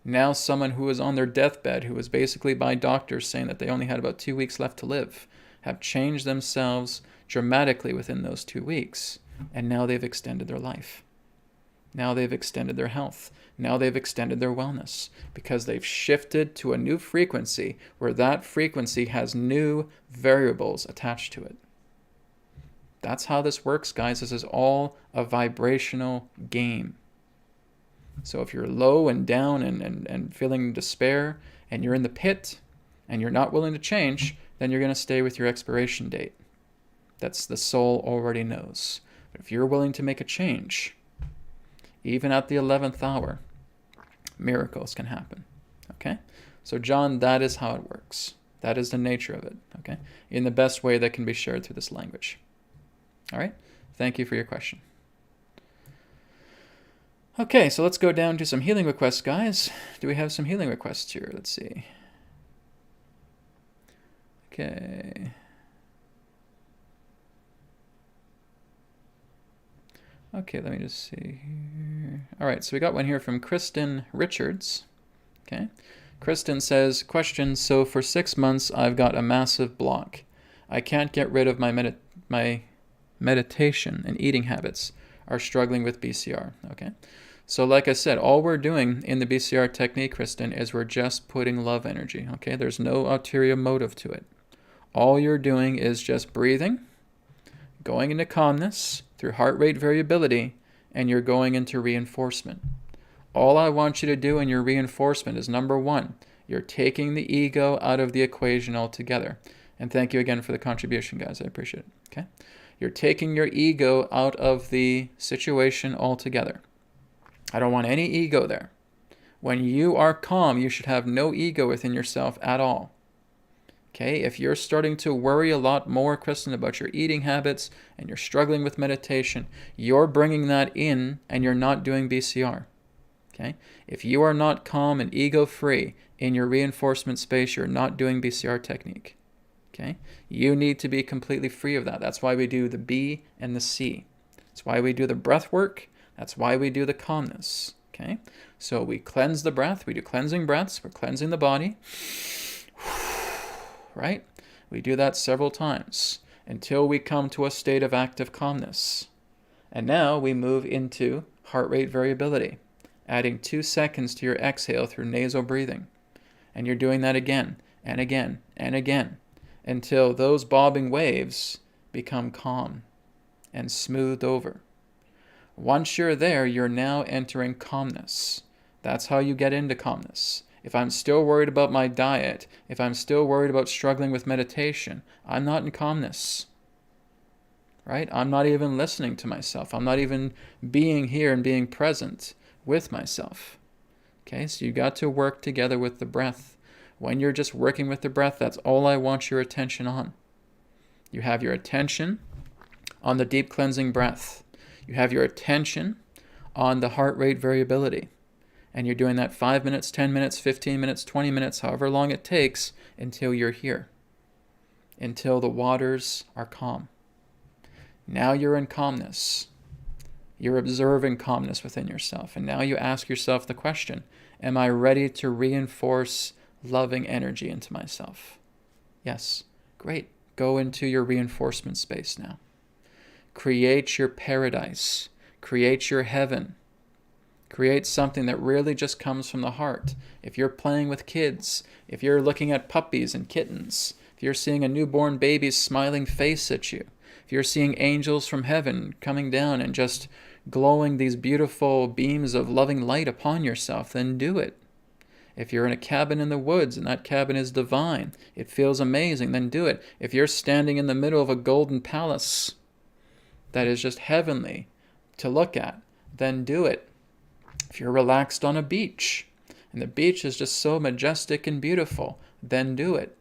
Now someone who was on their deathbed, who was basically by doctors saying that they only had about 2 weeks left to live, have changed themselves dramatically within those 2 weeks. And now they've extended their life. Now they've extended their health. Now they've extended their wellness because they've shifted to a new frequency where that frequency has new variables attached to it. That's how this works, guys. This is all a vibrational game. So if you're low and down and feeling despair and you're in the pit and you're not willing to change, then you're going to stay with your expiration date. That's the soul already knows. But if you're willing to make a change, even at the 11th hour, miracles can happen. Okay? So John, that is how it works. That is the nature of it. Okay? In the best way that can be shared through this language. All right? Thank you for your question. Okay, so let's go down to some healing requests, guys. Do we have some healing requests here? Let's see. Okay. Okay, let me just see here. All right, so we got one here from Kristen Richards. Okay. Kristen says, question, so for 6 months I've got a massive block. I can't get rid of my meditation and eating habits. Are struggling with BCR. Okay. So like I said, all we're doing in the BCR technique, Kristen, is we're just putting love energy. Okay. There's no ulterior motive to it. All you're doing is just breathing, going into calmness through heart rate variability, and you're going into reinforcement. All I want you to do in your reinforcement is, number one, you're taking the ego out of the equation altogether. And thank you again for the contribution, guys. I appreciate it. Okay. You're taking your ego out of the situation altogether. I don't want any ego there. When you are calm, you should have no ego within yourself at all. Okay, if you're starting to worry a lot more, Kristen, about your eating habits and you're struggling with meditation, you're bringing that in and you're not doing BCR. Okay, if you are not calm and ego-free in your reinforcement space, you're not doing BCR technique. Okay, you need to be completely free of that. That's why we do the B and the C. That's why we do the breath work. That's why we do the calmness. Okay, so we cleanse the breath. We do cleansing breaths. We're cleansing the body. right? We do that several times until we come to a state of active calmness. And now we move into heart rate variability, adding 2 seconds to your exhale through nasal breathing. And you're doing that again and again and again until those bobbing waves become calm and smoothed over. Once you're there, you're now entering calmness. That's how you get into calmness. If I'm still worried about my diet, if I'm still worried about struggling with meditation, I'm not in calmness. Right? I'm not even listening to myself. I'm not even being here and being present with myself. Okay, so you got to work together with the breath. When you're just working with the breath, that's all I want your attention on. You have your attention on the deep cleansing breath. You have your attention on the heart rate variability. And you're doing that 5 minutes, 10 minutes, 15 minutes, 20 minutes, however long it takes until you're here, until the waters are calm. Now you're in calmness. You're observing calmness within yourself. And now you ask yourself the question, am I ready to reinforce loving energy into myself? Yes. Great. Go into your reinforcement space now. Create your paradise. Create your heaven. Create something that really just comes from the heart. If you're playing with kids, if you're looking at puppies and kittens, if you're seeing a newborn baby's smiling face at you, if you're seeing angels from heaven coming down and just glowing these beautiful beams of loving light upon yourself, then do it. If you're in a cabin in the woods and that cabin is divine, it feels amazing, then do it. If you're standing in the middle of a golden palace that is just heavenly to look at, then do it. If you're relaxed on a beach and the beach is just so majestic and beautiful, then do it.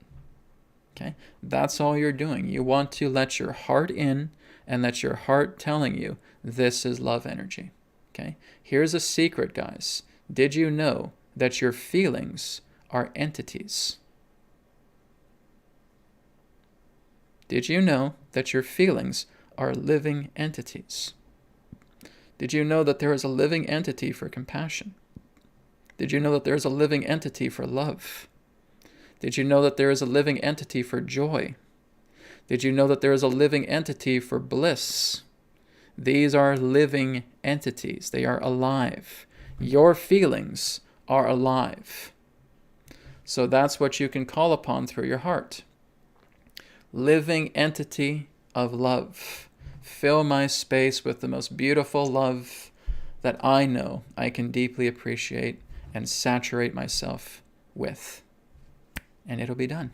Okay? That's all you're doing. You want to let your heart in and let your heart telling you this is love energy. Okay? Here's a secret, guys. Did you know that your feelings are entities? Did you know that your feelings are living entities? Did you know that there is a living entity for compassion? Did you know that there is a living entity for love? Did you know that there is a living entity for joy? Did you know that there is a living entity for bliss? These are living entities. They are alive. Your feelings are alive. So that's what you can call upon through your heart. Living entity of love. Fill my space with the most beautiful love that I know I can deeply appreciate and saturate myself with. And it'll be done.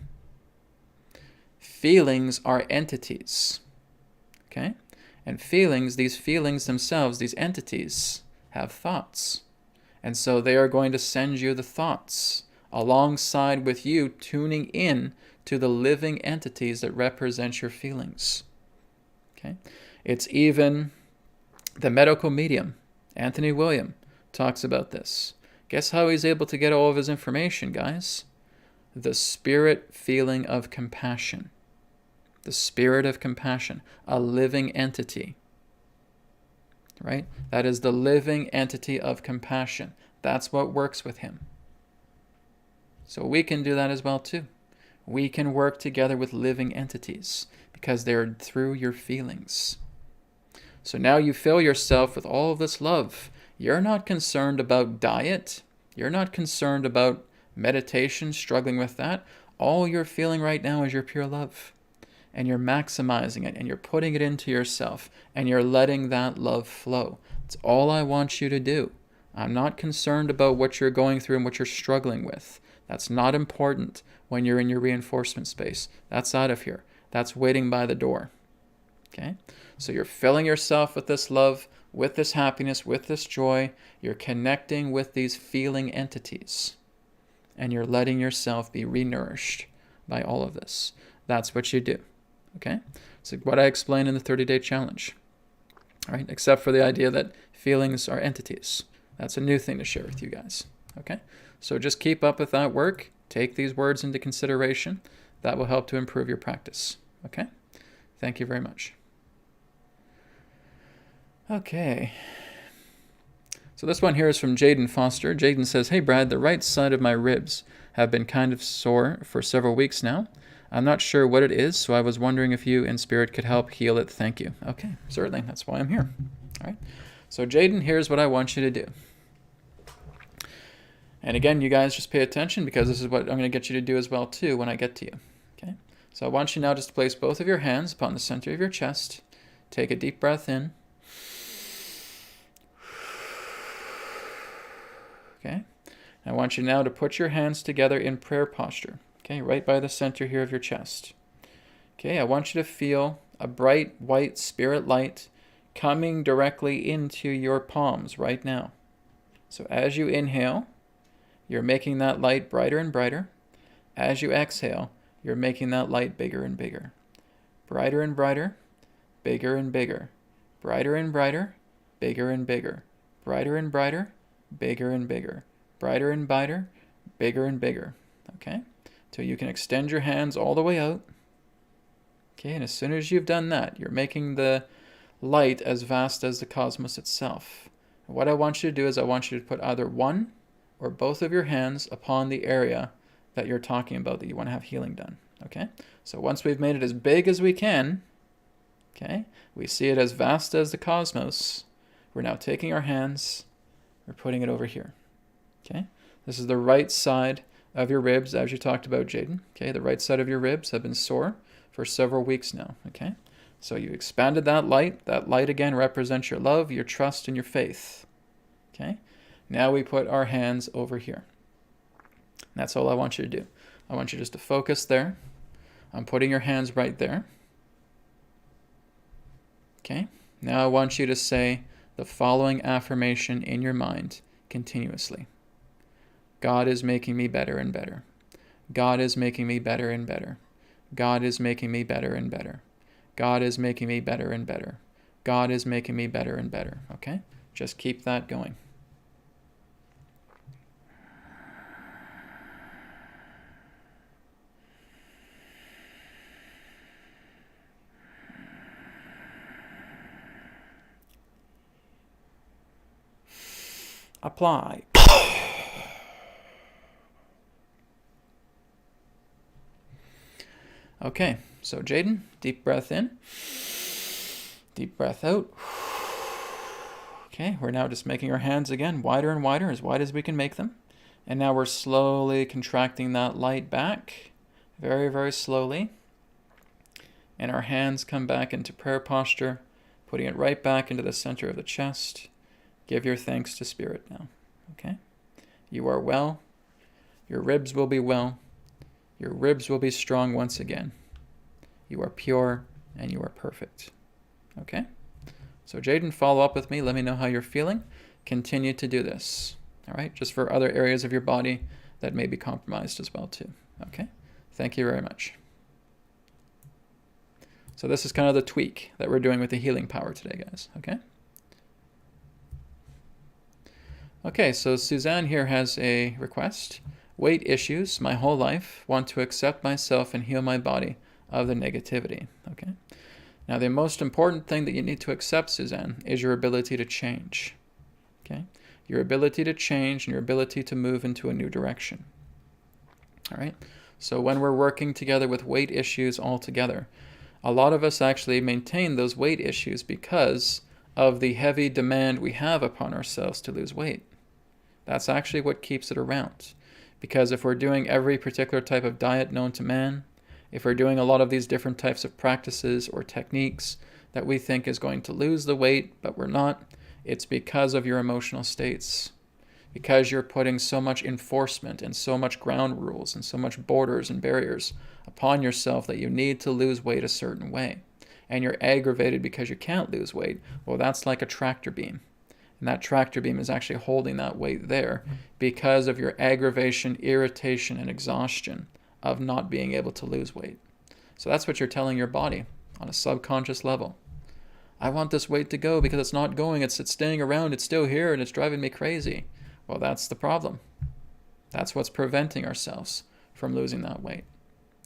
Feelings are entities. Okay? And feelings, these feelings themselves, these entities, have thoughts. And so they are going to send you the thoughts alongside with you tuning in to the living entities that represent your feelings. Okay? It's even the medical medium, Anthony William, talks about this. Guess how he's able to get all of his information, guys? The spirit feeling of compassion. The spirit of compassion, a living entity. Right? That is the living entity of compassion. That's what works with him. So we can do that as well too. We can work together with living entities because they're through your feelings. So now you fill yourself with all of this love. You're not concerned about diet. You're not concerned about meditation, struggling with that. All you're feeling right now is your pure love. And you're maximizing it and you're putting it into yourself and you're letting that love flow. That's all I want you to do. I'm not concerned about what you're going through and what you're struggling with. That's not important when you're in your reinforcement space. That's out of here. That's waiting by the door. Okay? So you're filling yourself with this love, with this happiness, with this joy. You're connecting with these feeling entities. And you're letting yourself be renourished by all of this. That's what you do. Okay? So what I explained in the 30-day challenge. All right? Except for the idea that feelings are entities. That's a new thing to share with you guys. Okay? So just keep up with that work. Take these words into consideration. That will help to improve your practice. Okay? Thank you very much. Okay. So this one here is from Jaden Foster. Jaden says, "Hey Brad, the right side of my ribs have been kind of sore for several weeks now. I'm not sure what it is, so I was wondering if you in spirit could help heal it. Thank you. Okay, certainly. That's why I'm here. All right. So Jaden, here's what I want you to do. And again, you guys just pay attention, because this is what I'm going to get you to do as well too when I get to you. Okay. So I want you now just to place both of your hands upon the center of your chest. Take a deep breath in. Okay. I want you now to put your hands together in prayer posture. Okay, right by the center here of your chest. Okay, I want you to feel a bright white spirit light coming directly into your palms right now. So as you inhale, you're making that light brighter and brighter. As you exhale, you're making that light bigger and bigger. Brighter and brighter, bigger and bigger. Brighter and brighter, bigger and bigger. Brighter and brighter, bigger and bigger. Brighter and brighter, bigger and bigger. Okay? So you can extend your hands all the way out. Okay, and as soon as you've done that, you're making the light as vast as the cosmos itself. And what I want you to do is I want you to put either one or both of your hands upon the area that you're talking about, that you want to have healing done. Okay? So once we've made it as big as we can, okay, we see it as vast as the cosmos, we're now taking our hands, we're putting it over here. Okay? This is the right side of your ribs, as you talked about, Jaden. Okay, the right side of your ribs have been sore for several weeks now. Okay, so you expanded that light. That light again represents your love, your trust, and your faith. Okay, now we put our hands over here. That's all I want you to do. I want you just to focus there. I'm putting your hands right there. Okay, now I want you to say the following affirmation in your mind continuously. God is making me better and better. God is making me better and better. God is making me better and better. God is making me better and better. God is making me better and better. Okay? Just keep that going. Apply. Okay, so Jaden, deep breath in, deep breath out. Okay, we're now just making our hands again wider and wider, as wide as we can make them. And now we're slowly contracting that light back, very, very slowly. And our hands come back into prayer posture, putting it right back into the center of the chest. Give your thanks to Spirit now, okay? You are well. Your ribs will be well. Your ribs will be strong once again. You are pure and you are perfect. Okay? So Jaden, follow up with me. Let me know how you're feeling. Continue to do this. All right? Just for other areas of your body that may be compromised as well too. Okay? Thank you very much. So this is kind of the tweak that we're doing with the healing power today, guys. Okay? Okay, so Suzanne here has a request. Weight issues my whole life, want to accept myself and heal my body of the negativity. Okay. Now the most important thing that you need to accept, Suzanne, is your ability to change. Okay. Your ability to change and your ability to move into a new direction. All right. So when we're working together with weight issues all together, a lot of us actually maintain those weight issues because of the heavy demand we have upon ourselves to lose weight. That's actually what keeps it around. Because if we're doing every particular type of diet known to man, if we're doing a lot of these different types of practices or techniques that we think is going to lose the weight, but we're not, it's because of your emotional states. Because you're putting so much enforcement and so much ground rules and so much borders and barriers upon yourself that you need to lose weight a certain way. And you're aggravated because you can't lose weight. Well, that's like a tractor beam. And that tractor beam is actually holding that weight there because of your aggravation, irritation, and exhaustion of not being able to lose weight. So that's what you're telling your body on a subconscious level. I want this weight to go because it's not going, it's staying around, it's still here, and it's driving me crazy. Well, that's the problem. That's what's preventing ourselves from losing that weight.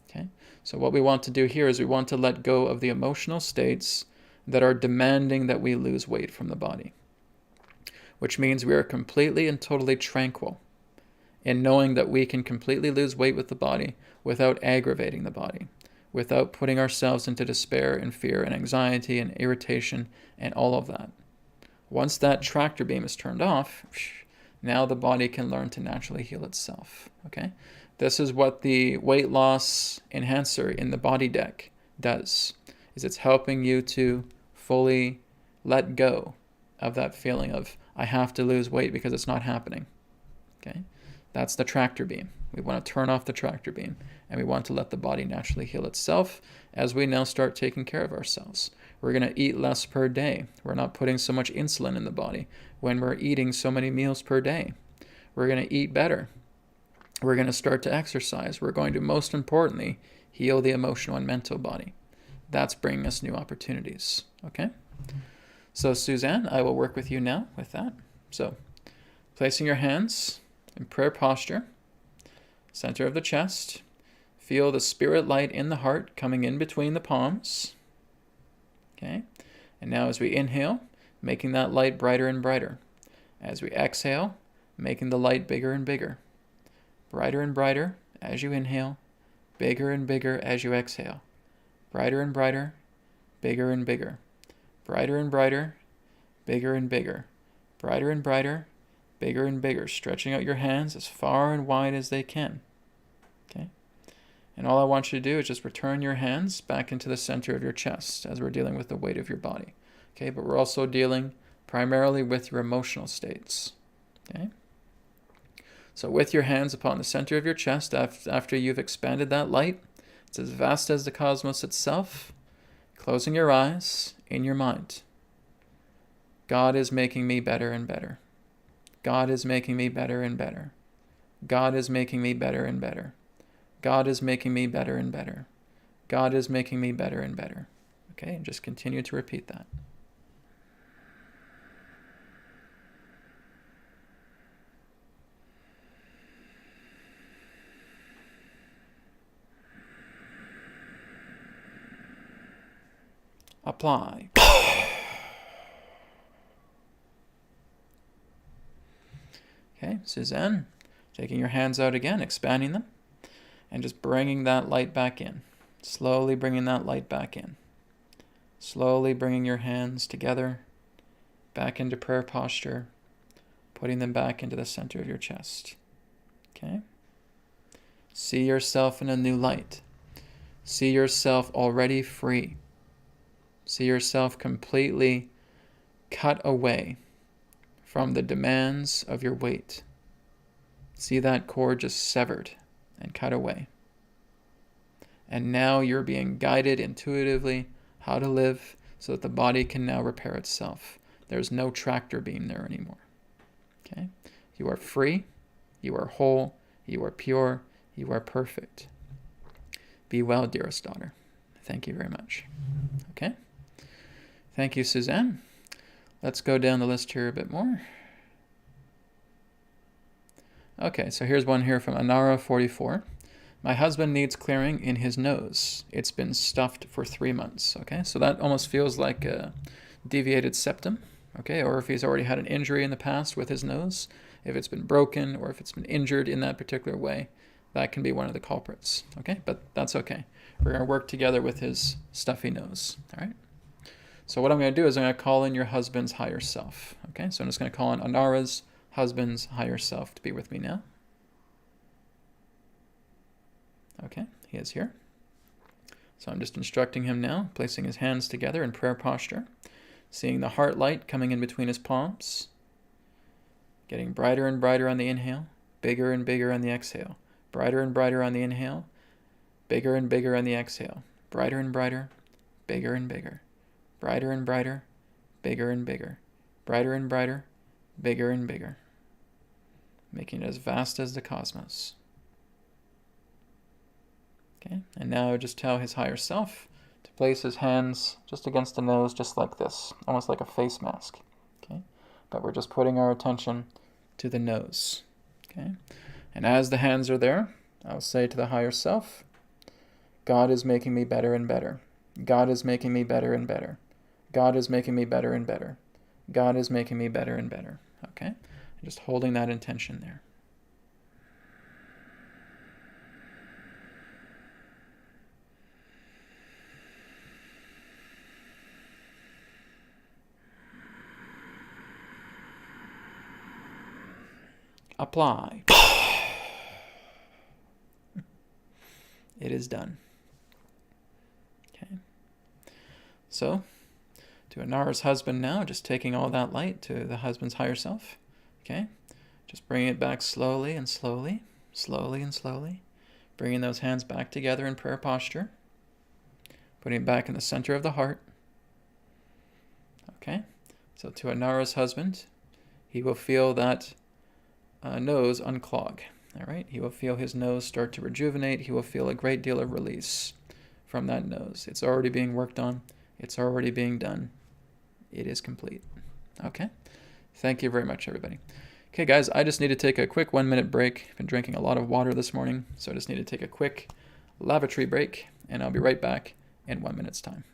Okay? So what we want to do here is we want to let go of the emotional states that are demanding that we lose weight from the body. Which means we are completely and totally tranquil in knowing that we can completely lose weight with the body without aggravating the body. without putting ourselves into despair and fear and anxiety and irritation and all of that. Once that tractor beam is turned off, now the body can learn to naturally heal itself. Okay? This is what the weight loss enhancer in the body deck does, is it's helping you to fully let go of that feeling of, I have to lose weight because it's not happening. Okay? That's the tractor beam. We want to turn off the tractor beam, and we want to let the body naturally heal itself as we now start taking care of ourselves. We're going to eat less per day. We're not putting so much insulin in the body when we're eating so many meals per day. We're going to eat better. We're going to start to exercise. We're going to, most importantly, heal the emotional and mental body. That's bringing us new opportunities. Okay? So, Suzanne, I will work with you now with that. So, placing your hands in prayer posture, center of the chest. Feel the spirit light in the heart coming in between the palms. Okay? And now as we inhale, making that light brighter and brighter. As we exhale, making the light bigger and bigger. Brighter and brighter as you inhale, bigger and bigger as you exhale. Brighter and brighter, bigger and bigger. Brighter and brighter, bigger and bigger. Brighter and brighter, bigger and bigger. Stretching out your hands as far and wide as they can. Okay? And all I want you to do is just return your hands back into the center of your chest as we're dealing with the weight of your body. Okay? But we're also dealing primarily with your emotional states. Okay? So with your hands upon the center of your chest, after you've expanded that light, it's as vast as the cosmos itself, closing your eyes in your mind. God is making me better and better. God is making me better and better. God is making me better and better. God is making me better and better. God is making me better and better. Okay, and just continue to repeat that. Apply. Okay, Suzanne, taking your hands out again, expanding them, and just bringing that light back in. Slowly bringing that light back in. Slowly bringing your hands together, back into prayer posture, putting them back into the center of your chest. Okay? See yourself in a new light. See yourself already free. See yourself completely cut away from the demands of your weight. See that cord just severed and cut away. And now you're being guided intuitively how to live so that the body can now repair itself. There's no tractor beam there anymore. Okay? You are free. You are whole. You are pure. You are perfect. Be well, dearest daughter. Thank you very much. Okay? Thank you, Suzanne. Let's go down the list here a bit more. Okay, so here's one here from Anara44. My husband needs clearing in his nose. It's been stuffed for 3 months. Okay, so that almost feels like a deviated septum. Okay, or if he's already had an injury in the past with his nose, if it's been broken or if it's been injured in that particular way, that can be one of the culprits. Okay, but that's okay. We're going to work together with his stuffy nose. All right. So what I'm going to do is I'm going to call in your husband's higher self. Okay, so I'm just going to call in Anara's husband's higher self to be with me now. Okay, he is here. So I'm just instructing him now, placing his hands together in prayer posture, seeing the heart light coming in between his palms, getting brighter and brighter on the inhale, bigger and bigger on the exhale, brighter and brighter on the inhale, bigger and bigger on the exhale, brighter and brighter, bigger and bigger. Brighter and brighter, bigger and bigger. Brighter and brighter, bigger and bigger. Making it as vast as the cosmos. Okay, and now just tell his higher self to place his hands just against the nose, just like this, almost like a face mask. Okay, but we're just putting our attention to the nose. Okay, and as the hands are there, I'll say to the higher self, God is making me better and better. God is making me better and better. God is making me better and better. God is making me better and better. Okay? Just holding that intention there. Apply. It is done. Okay. So, to Anara's husband now, just taking all that light to the husband's higher self. Okay. Just bringing it back slowly and slowly, slowly and slowly. Bringing those hands back together in prayer posture. Putting it back in the center of the heart. Okay. So to Anara's husband, he will feel that nose unclog. All right. He will feel his nose start to rejuvenate. He will feel a great deal of release from that nose. It's already being worked on. It's already being done. It is complete. Okay. Thank you very much, everybody. Okay, guys, I just need to take a quick 1-minute break. I've been drinking a lot of water this morning, so I just need to take a quick lavatory break, and I'll be right back in 1 minute's time.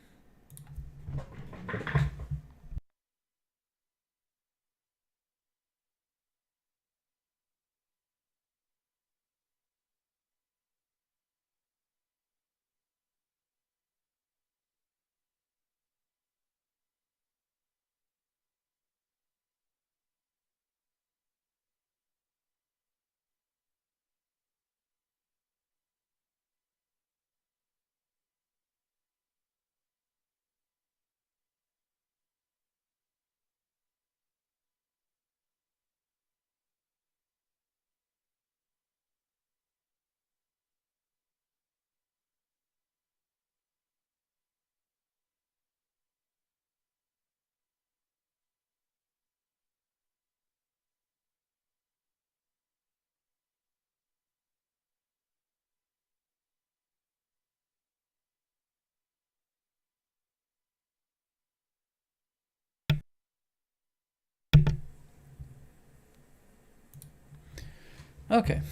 Okay.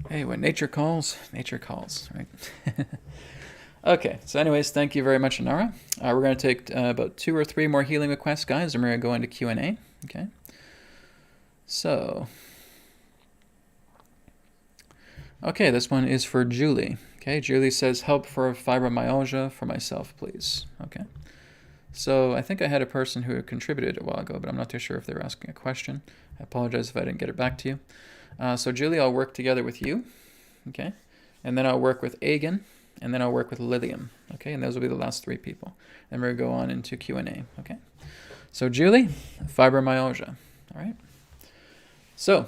Hey, when nature calls, right? Okay, so anyways, thank you very much, Anara. We're going to take about 2 or 3 more healing requests, guys, and we're going to go into Q&A. Okay. So, okay, this one is for Julie. Okay, Julie says, help for fibromyalgia for myself, please. Okay. So I think I had a person who contributed a while ago, but I'm not too sure if they were asking a question. I apologize if I didn't get it back to you. So Julie, I'll work together with you, okay? And then I'll work with Agan, and then I'll work with Lilium, okay? And those will be the last 3 people. Then we're going to go on into Q&A, okay? So Julie, fibromyalgia, all right? So,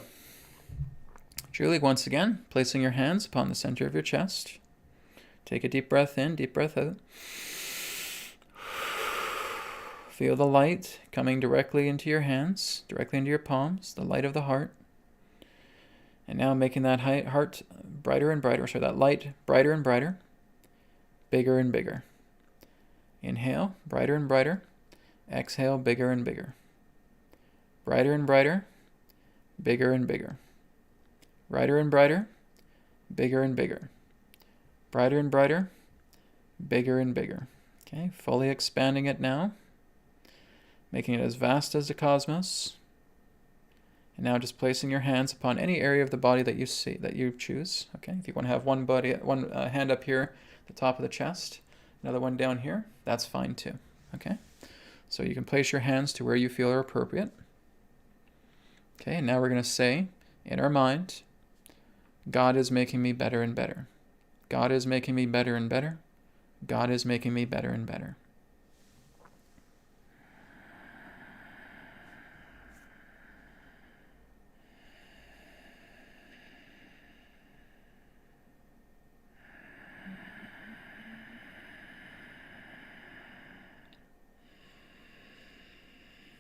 Julie, once again, placing your hands upon the center of your chest. Take a deep breath in, deep breath out. Feel the light coming directly into your hands, directly into your palms, the light of the heart. And now making that heart brighter and brighter, so that light brighter and brighter, bigger and bigger. Inhale, brighter and brighter. Exhale, bigger and bigger. Brighter and brighter, bigger and bigger. Brighter and brighter, bigger and bigger. Brighter and brighter, bigger and bigger. Okay, fully expanding it now. Making it as vast as the cosmos. And now just placing your hands upon any area of the body that you see, that you choose. Okay, if you want to have one hand up here, the top of the chest, another one down here, that's fine too. Okay, so you can place your hands to where you feel are appropriate. Okay, and now we're going to say in our mind, God is making me better and better. God is making me better and better. God is making me better and better.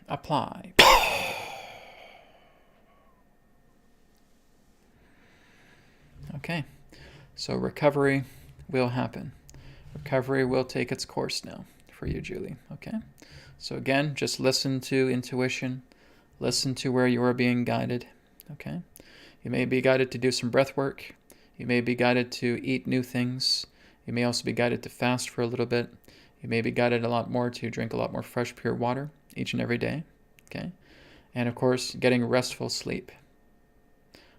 Apply. Okay, so recovery will happen. Recovery will take its course now for you, Julie. Okay, so again, just listen to intuition. Listen to where you are being guided. Okay, you may be guided to do some breath work. You may be guided to eat new things. You may also be guided to fast for a little bit. You may be guided a lot more to drink a lot more fresh, pure water each and every day. Okay, and of course, getting restful sleep.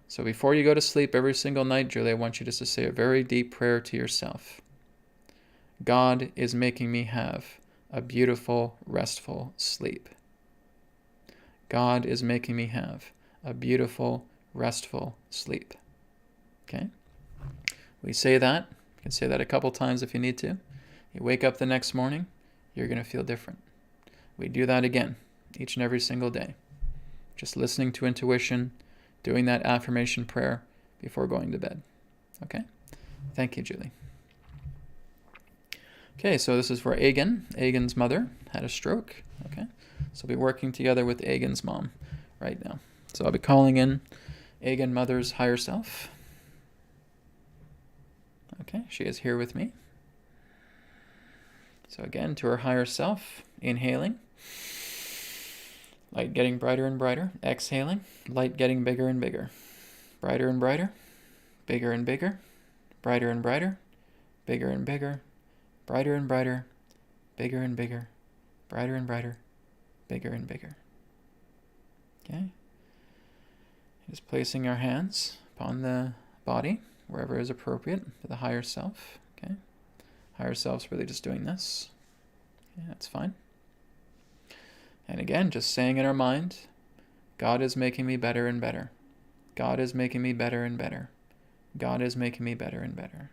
So before you go to sleep every single night, Julie, I want you just to say a very deep prayer to yourself. God is making me have a beautiful, restful sleep. God is making me have a beautiful, restful sleep. Okay? We say that. You can say that a couple times if you need to. You wake up the next morning, you're going to feel different. We do that again each and every single day. Just listening to intuition, doing that affirmation prayer before going to bed. Okay? Thank you, Julie. Okay, so this is for Agan. Agan's mother had a stroke. Okay? So I'll be working together with Agan's mom right now. So I'll be calling in Agan mother's higher self. Okay, she is here with me. So again, to her higher self, inhaling. Light getting brighter and brighter. Exhaling. Light getting bigger and bigger. Brighter and brighter. Bigger and bigger. Brighter and brighter. Bigger and bigger. Brighter and brighter. Bigger and bigger. Brighter and brighter. Bigger and bigger. Okay. Just placing our hands upon the body, wherever is appropriate, for the higher self. Okay. Higher self's really just doing this. Yeah, that's fine. And again, just saying in our mind, God is making me better and better. God is making me better and better. God is making me better and better.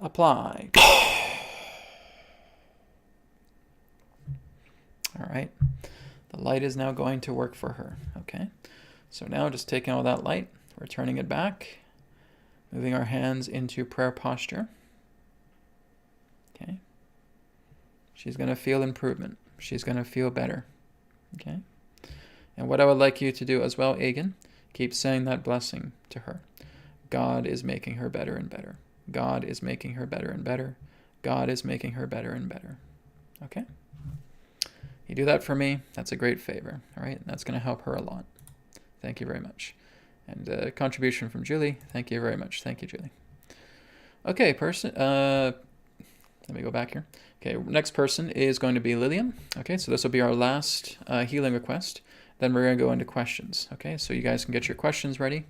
Apply. All right. The light is now going to work for her. Okay. So now just taking all that light, returning it back, moving our hands into prayer posture. Okay. She's going to feel improvement. She's going to feel better. Okay. And what I would like you to do as well, Agan, keep saying that blessing to her. God is making her better and better. God is making her better and better. God is making her better and better. Okay? You do that for me, that's a great favor. All right? That's going to help her a lot. Thank you very much. And contribution from Julie. Thank you very much. Thank you, Julie. Okay, let me go back here. Okay, next person is going to be Lillian. Okay, so this will be our last healing request. Then we're going to go into questions. Okay, so you guys can get your questions ready.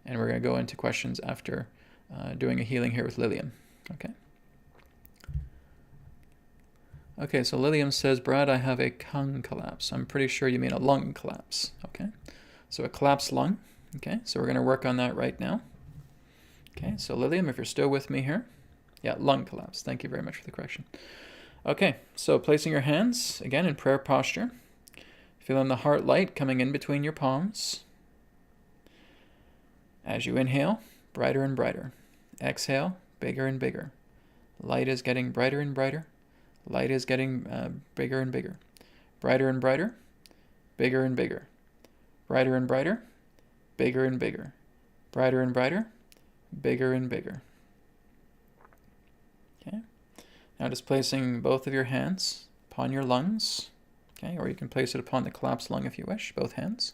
And we're going to go into questions after doing a healing here with Lillian. Okay. Okay, so Lillian says, Brad, I have a lung collapse. I'm pretty sure you mean a lung collapse. Okay. So a collapsed lung. Okay, so we're going to work on that right now. Okay, so Lillian, if you're still with me here. Yeah, lung collapse. Thank you very much for the correction. Okay, so placing your hands, again, in prayer posture. Feeling the heart light coming in between your palms. As you inhale, brighter and brighter. Exhale, bigger and bigger. Light is getting brighter and brighter. Light is getting bigger and bigger. Brighter and brighter. Bigger and bigger. Brighter and brighter. Bigger and bigger. Brighter and brighter. Bigger and bigger. Okay. Now just placing both of your hands upon your lungs. Okay, or you can place it upon the collapsed lung if you wish, both hands.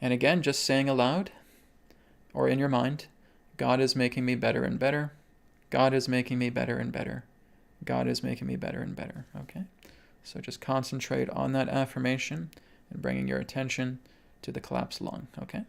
And again, just saying aloud or in your mind, God is making me better and better. God is making me better and better. God is making me better and better. Okay? So just concentrate on that affirmation and bringing your attention to the collapsed lung. Okay?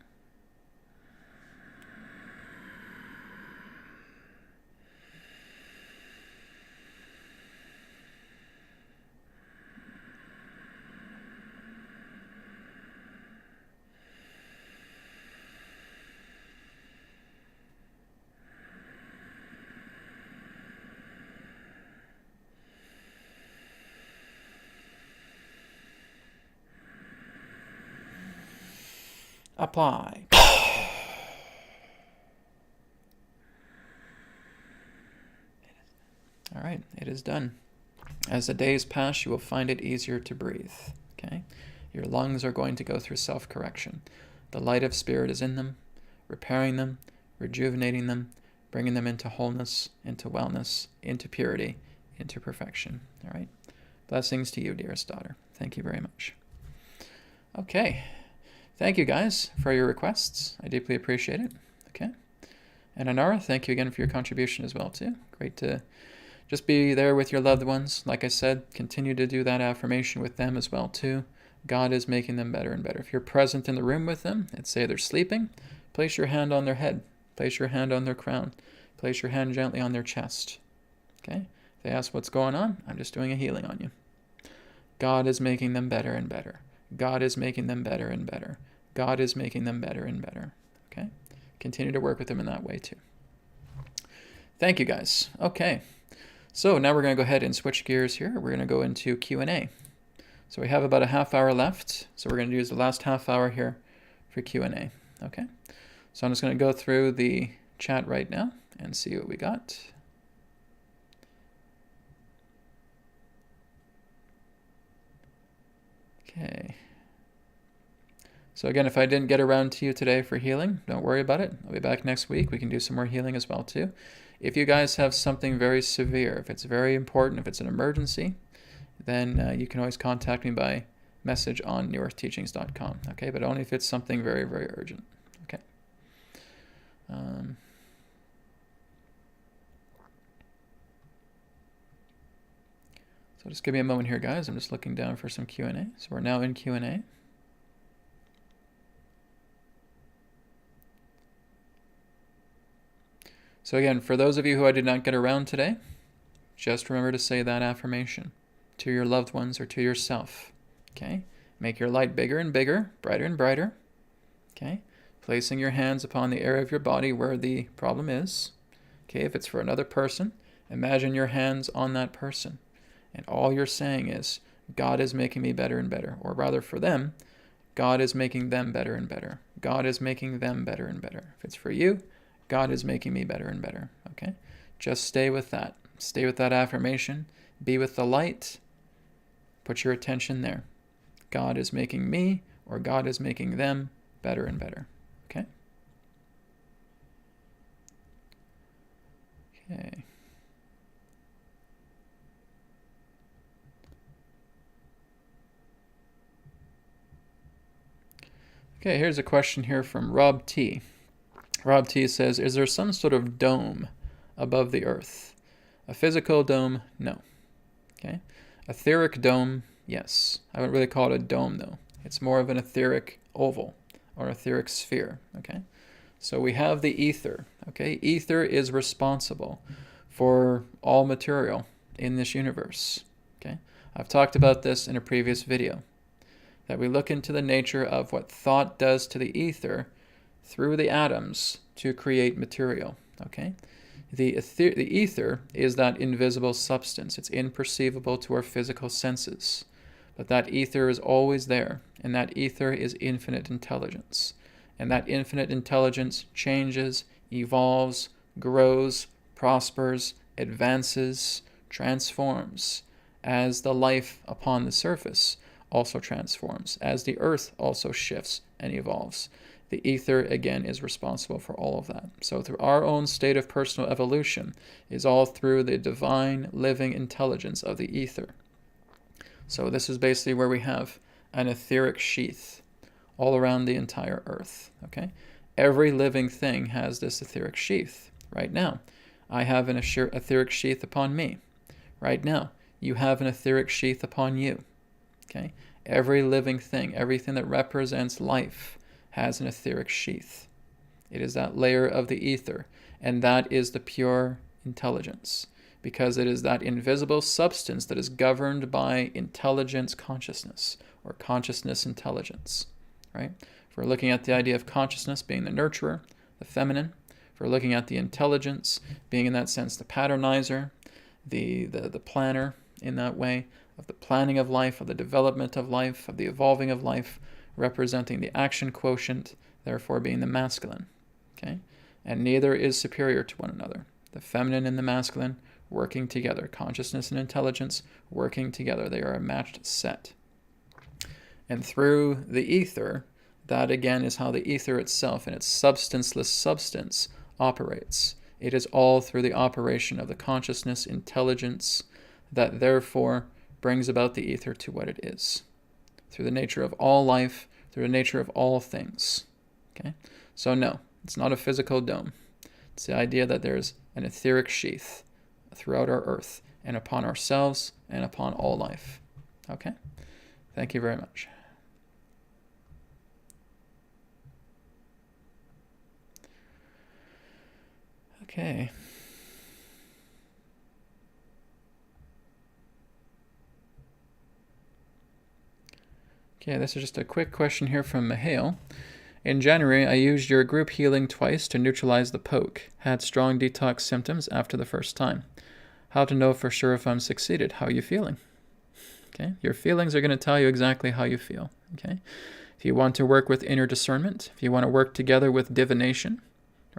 Apply. All right, it is done. As the days pass, you will find it easier to breathe. Okay? Your lungs are going to go through self-correction. The light of spirit is in them, repairing them, rejuvenating them, bringing them into wholeness, into wellness, into purity, into perfection. All right? Blessings to you, dearest daughter. Thank you very much. Okay. Thank you guys for your requests. I deeply appreciate it. Okay. And Anara, thank you again for your contribution as well too. Great to just be there with your loved ones. Like I said, continue to do that affirmation with them as well too. God is making them better and better. If you're present in the room with them, and say they're sleeping, place your hand on their head. Place your hand on their crown. Place your hand gently on their chest. Okay? If they ask what's going on, I'm just doing a healing on you. God is making them better and better. God is making them better and better. God is making them better and better. Okay? Continue to work with them in that way too. Thank you guys. Okay. So now we're going to go ahead and switch gears here. We're going to go into Q&A. So we have about a half hour left. So we're going to use the last half hour here for Q&A. Okay? So I'm just going to go through the chat right now and see what we got. Okay. So again, if I didn't get around to you today for healing, don't worry about it. I'll be back next week. We can do some more healing as well too. If you guys have something very severe, if it's very important, if it's an emergency, then you can always contact me by message on newearthteachings.com. Okay, but only if it's something very, very urgent. Okay. So just give me a moment here, guys. I'm just looking down for some Q&A. So we're now in Q&A. So again, for those of you who I did not get around today, just remember to say that affirmation to your loved ones or to yourself. Okay? Make your light bigger and bigger, brighter and brighter. Okay? Placing your hands upon the area of your body where the problem is. Okay? If it's for another person, imagine your hands on that person. And all you're saying is, God is making me better and better. Or rather for them, God is making them better and better. God is making them better and better. If it's for you, God is making me better and better. Okay? Just stay with that. Stay with that affirmation. Be with the light. Put your attention there. God is making me, or God is making them better and better. Okay? Okay. Okay, here's a question here from Rob T. Rob T says, is there some sort of dome above the earth? A physical dome? No. Okay. Etheric dome? Yes. I wouldn't really call it a dome, though. It's more of an etheric oval or etheric sphere. Okay. So we have the ether. Okay. Ether is responsible for all material in this universe. Okay. I've talked about this in a previous video, that we look into the nature of what thought does to the ether through the atoms to create material. Okay. The ether is that invisible substance. It's imperceivable to our physical senses. But that ether is always there, and that ether is infinite intelligence. And that infinite intelligence changes, evolves, grows, prospers, advances, transforms, as the life upon the surface also transforms, as the earth also shifts and evolves. The ether, again, is responsible for all of that. So through our own state of personal evolution is all through the divine living intelligence of the ether. So this is basically where we have an etheric sheath all around the entire earth. Okay? Every living thing has this etheric sheath. Right now, I have an etheric sheath upon me. Right now, you have an etheric sheath upon you. Okay? Every living thing, everything that represents life, has an etheric sheath. It is that layer of the ether, and that is the pure intelligence, because it is that invisible substance that is governed by intelligence consciousness, or consciousness intelligence, right? If we're looking at the idea of consciousness being the nurturer, the feminine, if we're looking at the intelligence being in that sense the patternizer, the planner in that way, of the planning of life, of the development of life, of the evolving of life, representing the action quotient, therefore being the masculine. Okay? And neither is superior to one another. The feminine and the masculine working together. Consciousness and intelligence working together. They are a matched set. And through the ether, that again is how the ether itself and its substanceless substance operates. It is all through the operation of the consciousness intelligence that therefore brings about the ether to what it is. Through the nature of all life, through the nature of all things. Okay? So no, it's not a physical dome. It's the idea that there's an etheric sheath throughout our earth and upon ourselves and upon all life. Okay? Thank you very much. Okay. Okay, this is just a quick question here from Mihail. In January, I used your group healing twice to neutralize the poke. Had strong detox symptoms after the first time. How to know for sure if I'm succeeded? How are you feeling? Okay, your feelings are going to tell you exactly how you feel. Okay, if you want to work with inner discernment, if you want to work together with divination,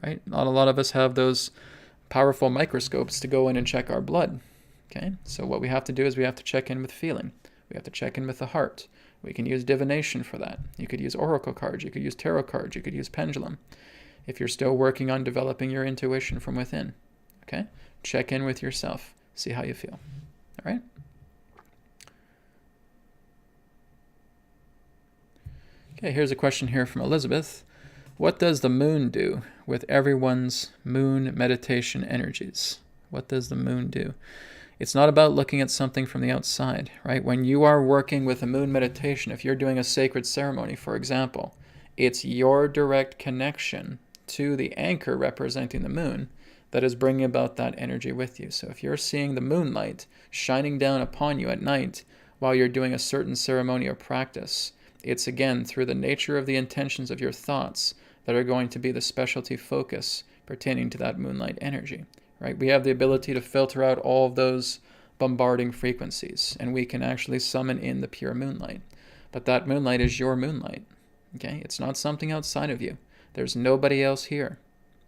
right? Not a lot of us have those powerful microscopes to go in and check our blood. Okay, so what we have to do is we have to check in with feeling. We have to check in with the heart. We can use divination for that. You could use oracle cards. You could use tarot cards. You could use pendulum. If you're still working on developing your intuition from within, okay? Check in with yourself. See how you feel. All right? Okay, here's a question here from Elizabeth. What does the moon do with everyone's moon meditation energies? What does the moon do? It's not about looking at something from the outside, right? When you are working with a moon meditation, if you're doing a sacred ceremony, for example, it's your direct connection to the anchor representing the moon that is bringing about that energy with you. So if you're seeing the moonlight shining down upon you at night while you're doing a certain ceremony or practice, it's again through the nature of the intentions of your thoughts that are going to be the specialty focus pertaining to that moonlight energy. Right? We have the ability to filter out all of those bombarding frequencies, and we can actually summon in the pure moonlight. But that moonlight is your moonlight. Okay? It's not something outside of you. There's nobody else here.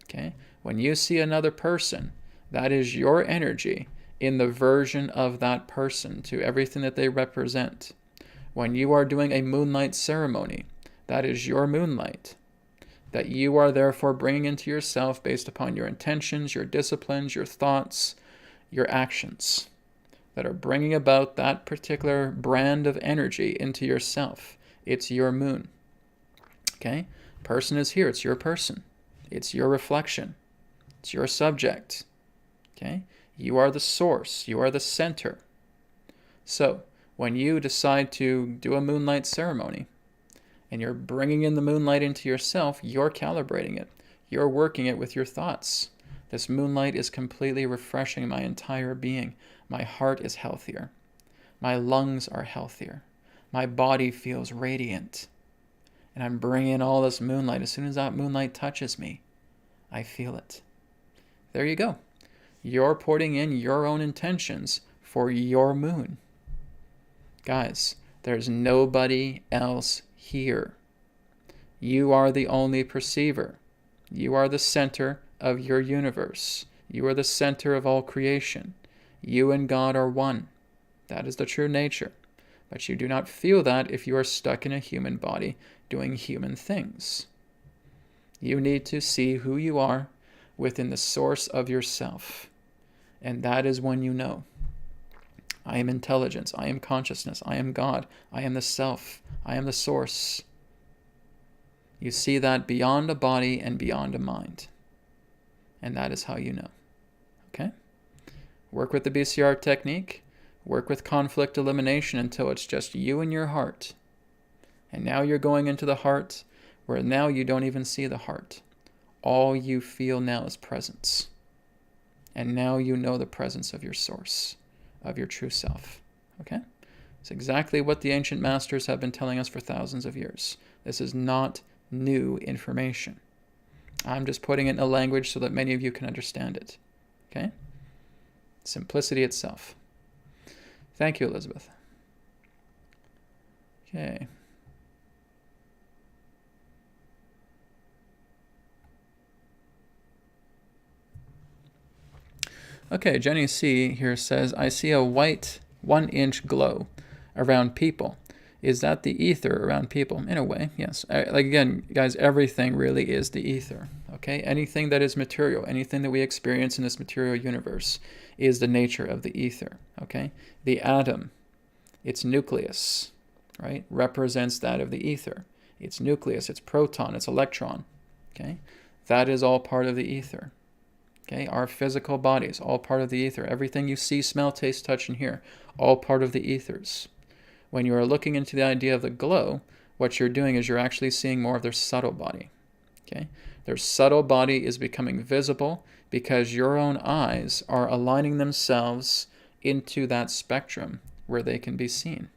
Okay? When you see another person, that is your energy in the version of that person to everything that they represent. When you are doing a moonlight ceremony, that is your moonlight that you are therefore bringing into yourself based upon your intentions, your disciplines, your thoughts, your actions that are bringing about that particular brand of energy into yourself. It's your moon. Okay? Person is here. It's your person. It's your reflection. It's your subject. Okay? You are the source. You are the center. So, when you decide to do a moonlight ceremony, and you're bringing in the moonlight into yourself, you're calibrating it. You're working it with your thoughts. This moonlight is completely refreshing my entire being. My heart is healthier. My lungs are healthier. My body feels radiant. And I'm bringing in all this moonlight. As soon as that moonlight touches me, I feel it. There you go. You're putting in your own intentions for your moon. Guys, there's nobody else here. You are the only perceiver. You are the center of your universe. You are the center of all creation. You and God are one. That is the true nature. But you do not feel that if you are stuck in a human body doing human things. You need to see who you are within the source of yourself. And that is when you know. I am intelligence. I am consciousness. I am God. I am the self. I am the source. You see that beyond a body and beyond a mind. And that is how you know. Okay? Work with the BCR technique. Work with conflict elimination until it's just you and your heart. And now you're going into the heart where now you don't even see the heart. All you feel now is presence. And now you know the presence of your source, of your true self. Okay? It's exactly what the ancient masters have been telling us for thousands of years. This is not new information. I'm just putting it in a language so that many of you can understand it. Okay? Simplicity itself. Thank you, Elizabeth. Okay. Okay, Jenny C. here says, I see a white 1-inch glow around people. Is that the ether around people? In a way, yes. Like again, guys, everything really is the ether. Okay? Anything that is material, anything that we experience in this material universe is the nature of the ether. Okay? The atom, its nucleus, right, represents that of the ether. Its nucleus, its proton, its electron. Okay? That is all part of the ether. Okay, our physical bodies, all part of the ether. Everything you see, smell, taste, touch, and hear, all part of the ethers. When you are looking into the idea of the glow, what you're doing is you're actually seeing more of their subtle body. Okay, their subtle body is becoming visible because your own eyes are aligning themselves into that spectrum where they can be seen.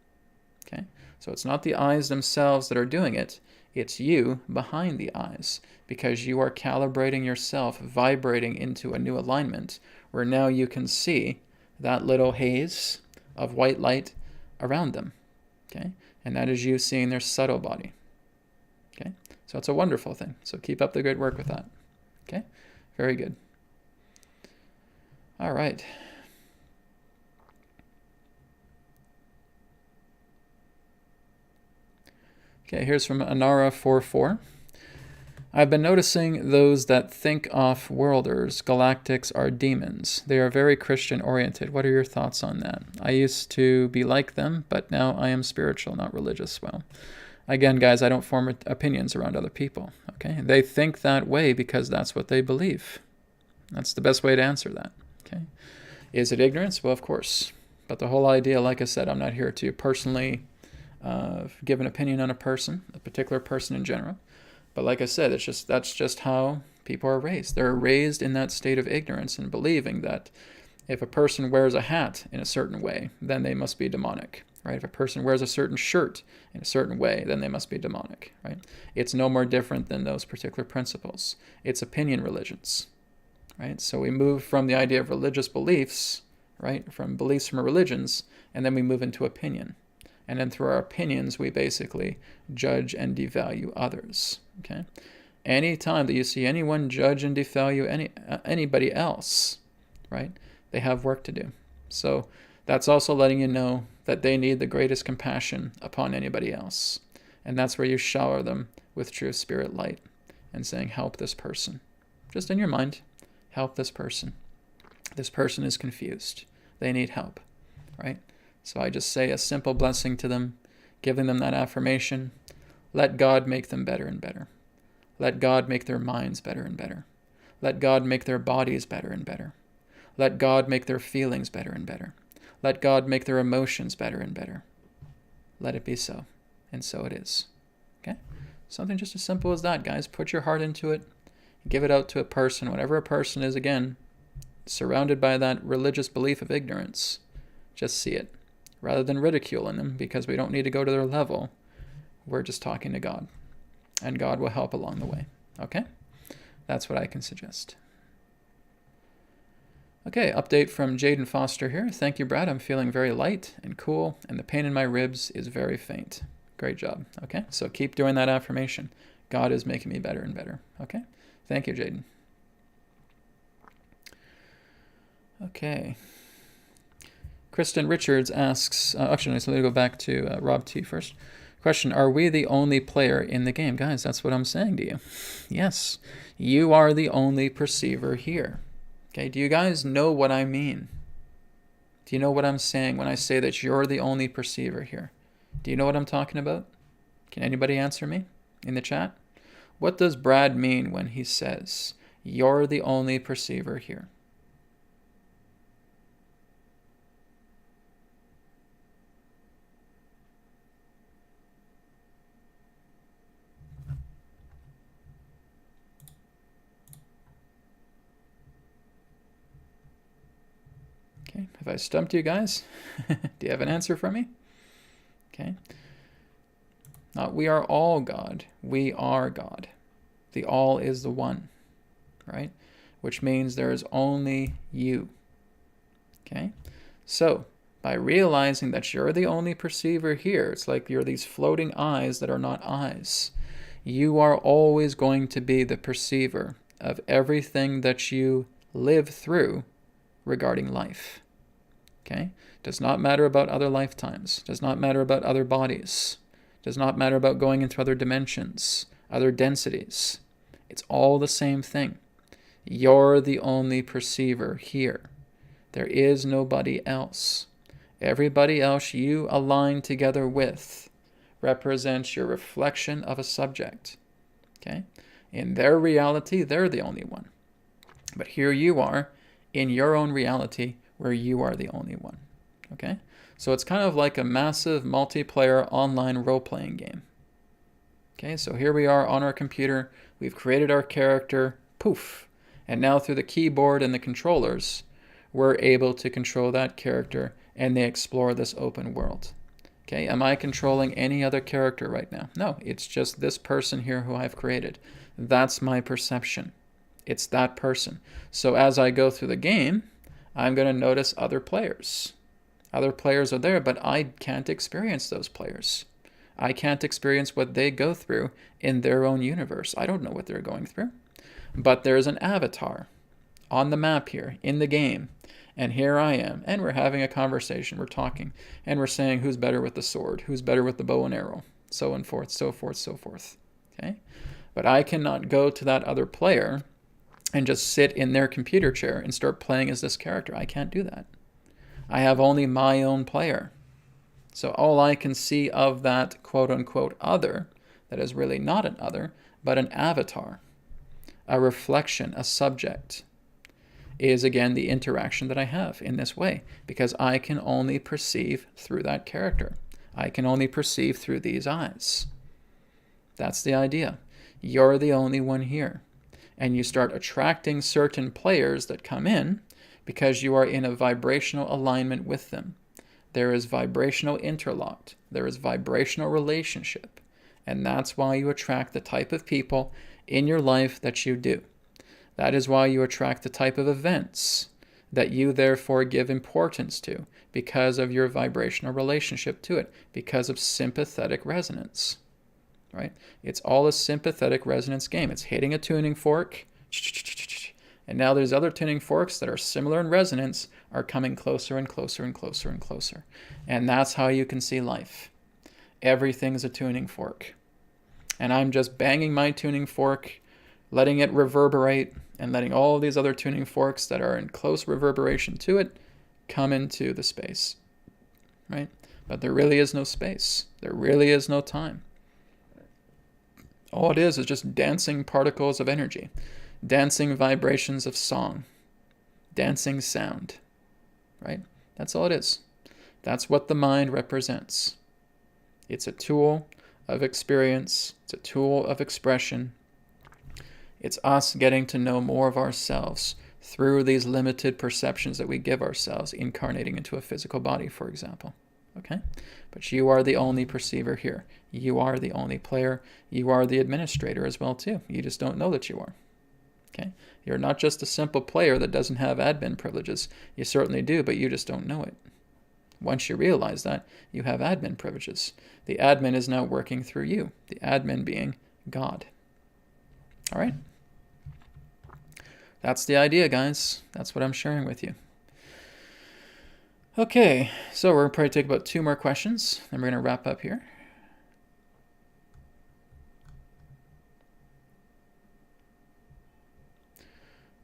Okay, so it's not the eyes themselves that are doing it, it's you behind the eyes, because you are calibrating yourself, vibrating into a new alignment where now you can see that little haze of white light around them. Okay, and that is you seeing their subtle body. Okay, so it's a wonderful thing. So keep up the good work with that. Okay, very good. All right. Okay, here's from Anara44. I've been noticing those that think off-worlders, galactics, are demons. They are very Christian-oriented. What are your thoughts on that? I used to be like them, but now I am spiritual, not religious. Well, again, guys, I don't form opinions around other people. Okay, they think that way because that's what they believe. That's the best way to answer that. Okay, is it ignorance? Well, of course. But the whole idea, like I said, I'm not here to personally give an opinion on a person, a particular person in general. But like I said, that's just how people are raised. They're raised in that state of ignorance and believing that if a person wears a hat in a certain way, then they must be demonic, right? If a person wears a certain shirt in a certain way, then they must be demonic, right? It's no more different than those particular principles. It's opinion religions, right? So we move from the idea of religious beliefs, right? From beliefs from religions, and then we move into opinion. And then through our opinions, we basically judge and devalue others. Okay. Any time that you see anyone judge and devalue anybody else, right, they have work to do. So that's also letting you know that they need the greatest compassion upon anybody else. And that's where you shower them with true spirit light and saying, help this person. Just in your mind, help this person. This person is confused. They need help, right? So I just say a simple blessing to them, giving them that affirmation. Let God make them better and better. Let God make their minds better and better. Let God make their bodies better and better. Let God make their feelings better and better. Let God make their emotions better and better. Let it be so. And so it is. Okay? Something just as simple as that, guys. Put your heart into it. Give it out to a person, whatever a person is, again, surrounded by that religious belief of ignorance. Just see it. Rather than ridiculing them, because we don't need to go to their level, we're just talking to God. And God will help along the way. Okay? That's what I can suggest. Okay, update from Jaden Foster here. Thank you, Brad. I'm feeling very light and cool, and the pain in my ribs is very faint. Great job. Okay, so keep doing that affirmation. God is making me better and better. Okay? Thank you, Jaden. Okay. Kristen Richards asks, actually, so let me go back to Rob T first. Question, are we the only player in the game? Guys, that's what I'm saying to you. Yes, you are the only perceiver here. Okay, do you guys know what I mean? Do you know what I'm saying when I say that you're the only perceiver here? Do you know what I'm talking about? Can anybody answer me in the chat? What does Brad mean when he says, you're the only perceiver here? Okay, have I stumped you guys? Do you have an answer for me? Okay. Not we are all God. We are God. The all is the one, right? Which means there is only you. Okay? So, by realizing that you're the only perceiver here, it's like you're these floating eyes that are not eyes. You are always going to be the perceiver of everything that you live through regarding life. Okay? Does not matter about other lifetimes. Does not matter about other bodies. Does not matter about going into other dimensions, other densities. It's all the same thing. You're the only perceiver here. There is nobody else. Everybody else you align together with represents your reflection of a subject. Okay? In their reality, they're the only one. But here you are in your own reality where you are the only one. Okay? So it's kind of like a massive multiplayer online role-playing game. Okay, so here we are on our computer. We've created our character. Poof. And now through the keyboard and the controllers, we're able to control that character and they explore this open world. Okay, am I controlling any other character right now? No, it's just this person here who I've created. That's my perception. It's that person. So as I go through the game, I'm going to notice other players. Other players are there, but I can't experience those players. I can't experience what they go through in their own universe. I don't know what they're going through. But there's an avatar on the map here in the game. And here I am. And we're having a conversation. We're talking. And we're saying who's better with the sword, who's better with the bow and arrow, so on forth, so forth, so forth. Okay? But I cannot go to that other player and just sit in their computer chair and start playing as this character. I can't do that. I have only my own player. So all I can see of that quote-unquote other, that is really not an other, but an avatar, a reflection, a subject, is again the interaction that I have in this way, because I can only perceive through that character. I can only perceive through these eyes. That's the idea. You're the only one here. And you start attracting certain players that come in because you are in a vibrational alignment with them. There is vibrational interlocked. There is vibrational relationship. And that's why you attract the type of people in your life that you do. That is why you attract the type of events that you therefore give importance to, because of your vibrational relationship to it, because of sympathetic resonance. Right? It's all a sympathetic resonance game. It's hitting a tuning fork, and now there's other tuning forks that are similar in resonance are coming closer and closer and closer and closer. And that's how you can see life. Everything's a tuning fork. And I'm just banging my tuning fork, letting it reverberate, and letting all these other tuning forks that are in close reverberation to it come into the space. Right? But there really is no space. There really is no time. All it is just dancing particles of energy, dancing vibrations of song, dancing sound, right? That's all it is. That's what the mind represents. It's a tool of experience. It's a tool of expression. It's us getting to know more of ourselves through these limited perceptions that we give ourselves, incarnating into a physical body, for example. Okay? But you are the only perceiver here. You are the only player. You are the administrator as well, too. You just don't know that you are. Okay? You're not just a simple player that doesn't have admin privileges. You certainly do, but you just don't know it. Once you realize that, you have admin privileges. The admin is now working through you. The admin being God. All right? That's the idea, guys. That's what I'm sharing with you. Okay, so we're going to probably take about 2 more questions, and we're going to wrap up here.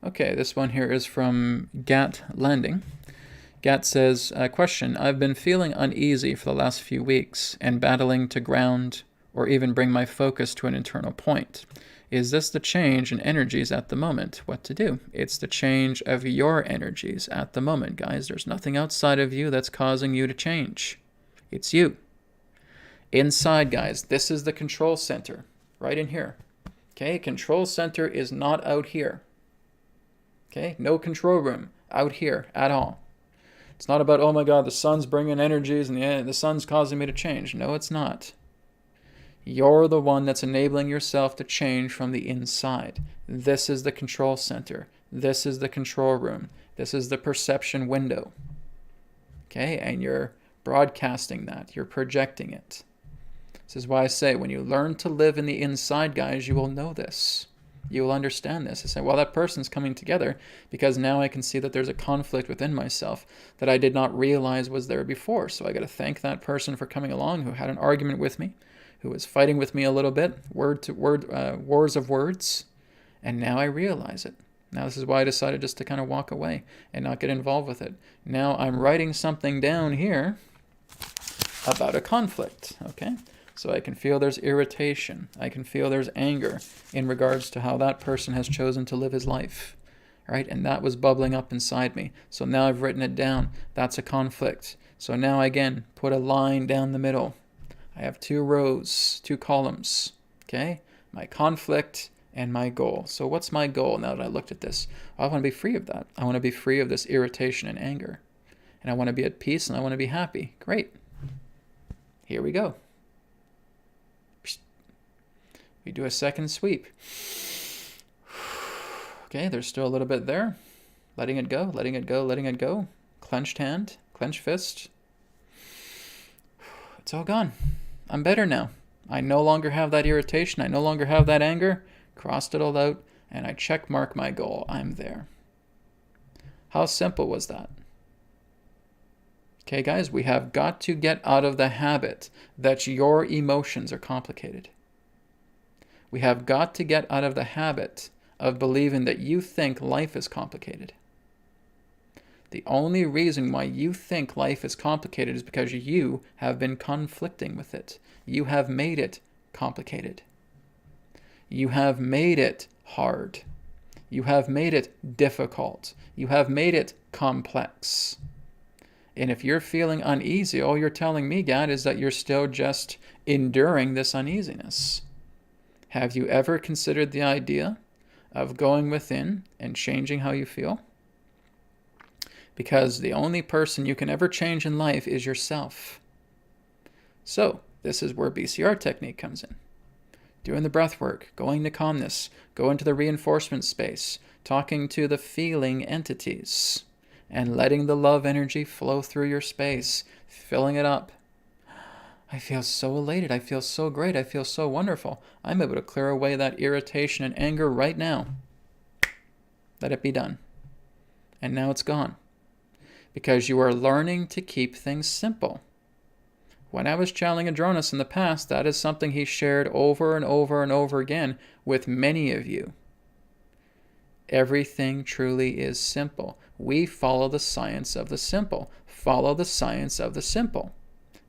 Okay, this one here is from Gat Landing. Gat says, question, I've been feeling uneasy for the last few weeks and battling to ground or even bring my focus to an internal point. Is this the change in energies at the moment? What to do? It's the change of your energies at the moment, guys. There's nothing outside of you that's causing you to change. It's you. Inside, guys, this is the control center, right in here. Okay, control center is not out here. Okay, no control room out here at all. It's not about, oh my God, the sun's bringing energies and the sun's causing me to change. No, it's not. You're the one that's enabling yourself to change from the inside. This is the control center. This is the control room. This is the perception window. Okay, and you're broadcasting that. You're projecting it. This is why I say when you learn to live in the inside, guys, you will know this. You will understand this. I say, well, that person's coming together because now I can see that there's a conflict within myself that I did not realize was there before. So I got to thank that person for coming along who had an argument with me, who was fighting with me a little bit, wars of words, and now I realize it. Now this is why I decided just to kind of walk away and not get involved with it. Now I'm writing something down here about a conflict, okay? So I can feel there's irritation. I can feel there's anger in regards to how that person has chosen to live his life. right? And that was bubbling up inside me. So now I've written it down. That's a conflict. So now again, put a line down the middle. I have 2 rows, 2 columns, okay? My conflict and my goal. So what's my goal now that I looked at this? I want to be free of that. I want to be free of this irritation and anger. And I want to be at peace and I want to be happy. Great. Here we go. We do a second sweep. Okay, there's still a little bit there. Letting it go, letting it go, letting it go. Clenched hand, clenched fist. It's all gone. I'm better now. I no longer have that irritation. I no longer have that anger. Crossed it all out, and I check mark my goal. I'm there. How simple was that? Okay, guys, we have got to get out of the habit that your emotions are complicated. We have got to get out of the habit of believing that you think life is complicated. The only reason why you think life is complicated is because you have been conflicting with it. You have made it complicated. You have made it hard. You have made it difficult. You have made it complex. And if you're feeling uneasy, all you're telling me, Gad, is that you're still just enduring this uneasiness. Have you ever considered the idea of going within and changing how you feel? Because the only person you can ever change in life is yourself. So, this is where BCR technique comes in. Doing the breath work, going to calmness, go into the reinforcement space, talking to the feeling entities, and letting the love energy flow through your space, filling it up. I feel so elated. I feel so great. I feel so wonderful. I'm able to clear away that irritation and anger right now. Let it be done. And now it's gone. Because you are learning to keep things simple. When I was channeling Adronis in the past, that is something he shared over and over and over again with many of you. Everything truly is simple. We follow the science of the simple. Follow the science of the simple.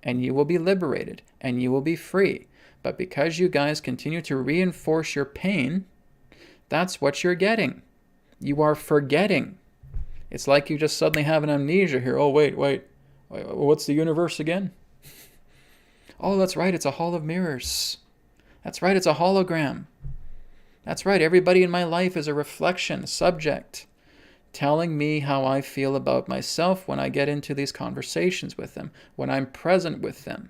And you will be liberated, and you will be free. But because you guys continue to reinforce your pain, that's what you're getting. You are forgetting. It's like you just suddenly have an amnesia here. Oh, wait, what's the universe again? Oh, that's right, it's a hall of mirrors. That's right, it's a hologram. That's right, everybody in my life is a reflection, subject, telling me how I feel about myself when I get into these conversations with them, when I'm present with them.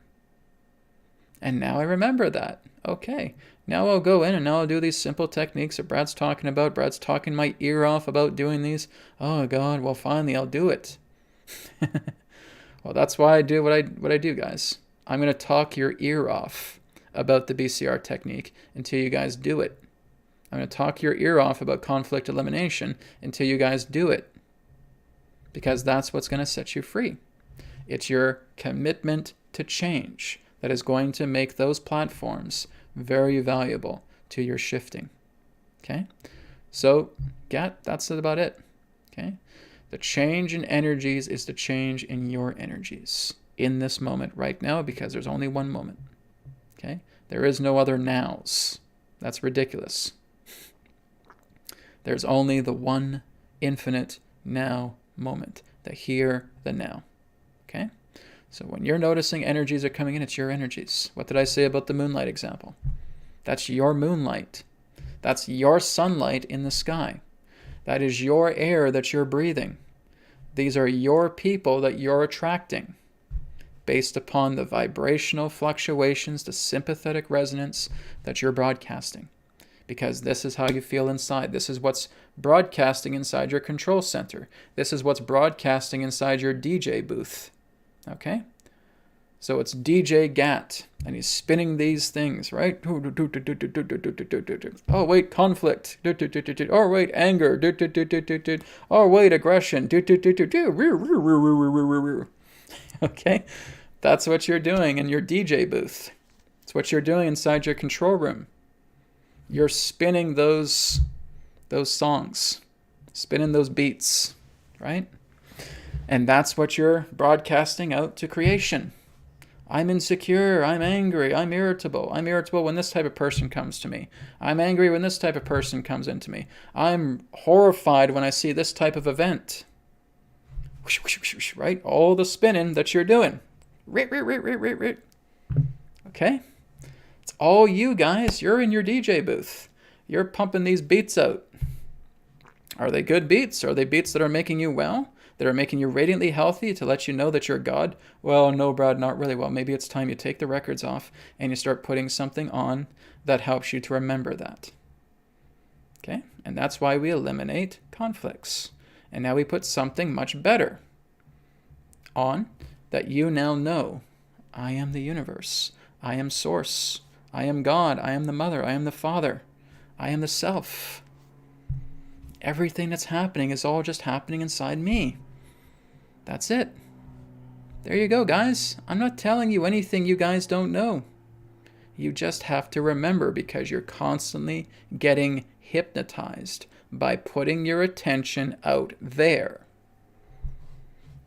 And now I remember that. Okay, now I'll go in and now I'll do these simple techniques that Brad's talking about. Brad's talking my ear off about doing these. Oh God, well finally I'll do it. Well, that's why I do what I do, guys. I'm going to talk your ear off about the BCR technique until you guys do it. I'm going to talk your ear off about conflict elimination until you guys do it. Because that's what's going to set you free. It's your commitment to change that is going to make those platforms very valuable to your shifting. Okay? So, that's about it. Okay? The change in energies is the change in your energies in this moment right now, because there's only one moment. Okay? There is no other nows. That's ridiculous. There's only the one infinite now moment, the here, the now. Okay? So when you're noticing energies are coming in, it's your energies. What did I say about the moonlight example? That's your moonlight. That's your sunlight in the sky. That is your air that you're breathing. These are your people that you're attracting based upon the vibrational fluctuations, the sympathetic resonance that you're broadcasting. Because this is how you feel inside. This is what's broadcasting inside your control center. This is what's broadcasting inside your DJ booth. Okay? So it's DJ Gat, and he's spinning these things, right? Oh, wait, conflict. Oh, wait, anger. Oh, wait, aggression. Okay? That's what you're doing in your DJ booth. It's what you're doing inside your control room. You're spinning those songs, spinning those beats, right? And that's what you're broadcasting out to creation. I'm insecure, I'm angry, I'm irritable. I'm irritable when this type of person comes to me. I'm angry when this type of person comes into me. I'm horrified when I see this type of event. Right? All the spinning that you're doing. Okay? It's all you guys. You're in your DJ booth. You're pumping these beats out. Are they good beats? Are they beats that are making you well? That are making you radiantly healthy to let you know that you're God? Well, no, Brad, not really. Well, maybe it's time you take the records off and you start putting something on that helps you to remember that. Okay? And that's why we eliminate conflicts. And now we put something much better on that you now know. I am the universe. I am source. I am God. I am the mother. I am the father. I am the self. Everything that's happening is all just happening inside me. That's it. There you go, guys. I'm not telling you anything you guys don't know. You just have to remember, because you're constantly getting hypnotized by putting your attention out there.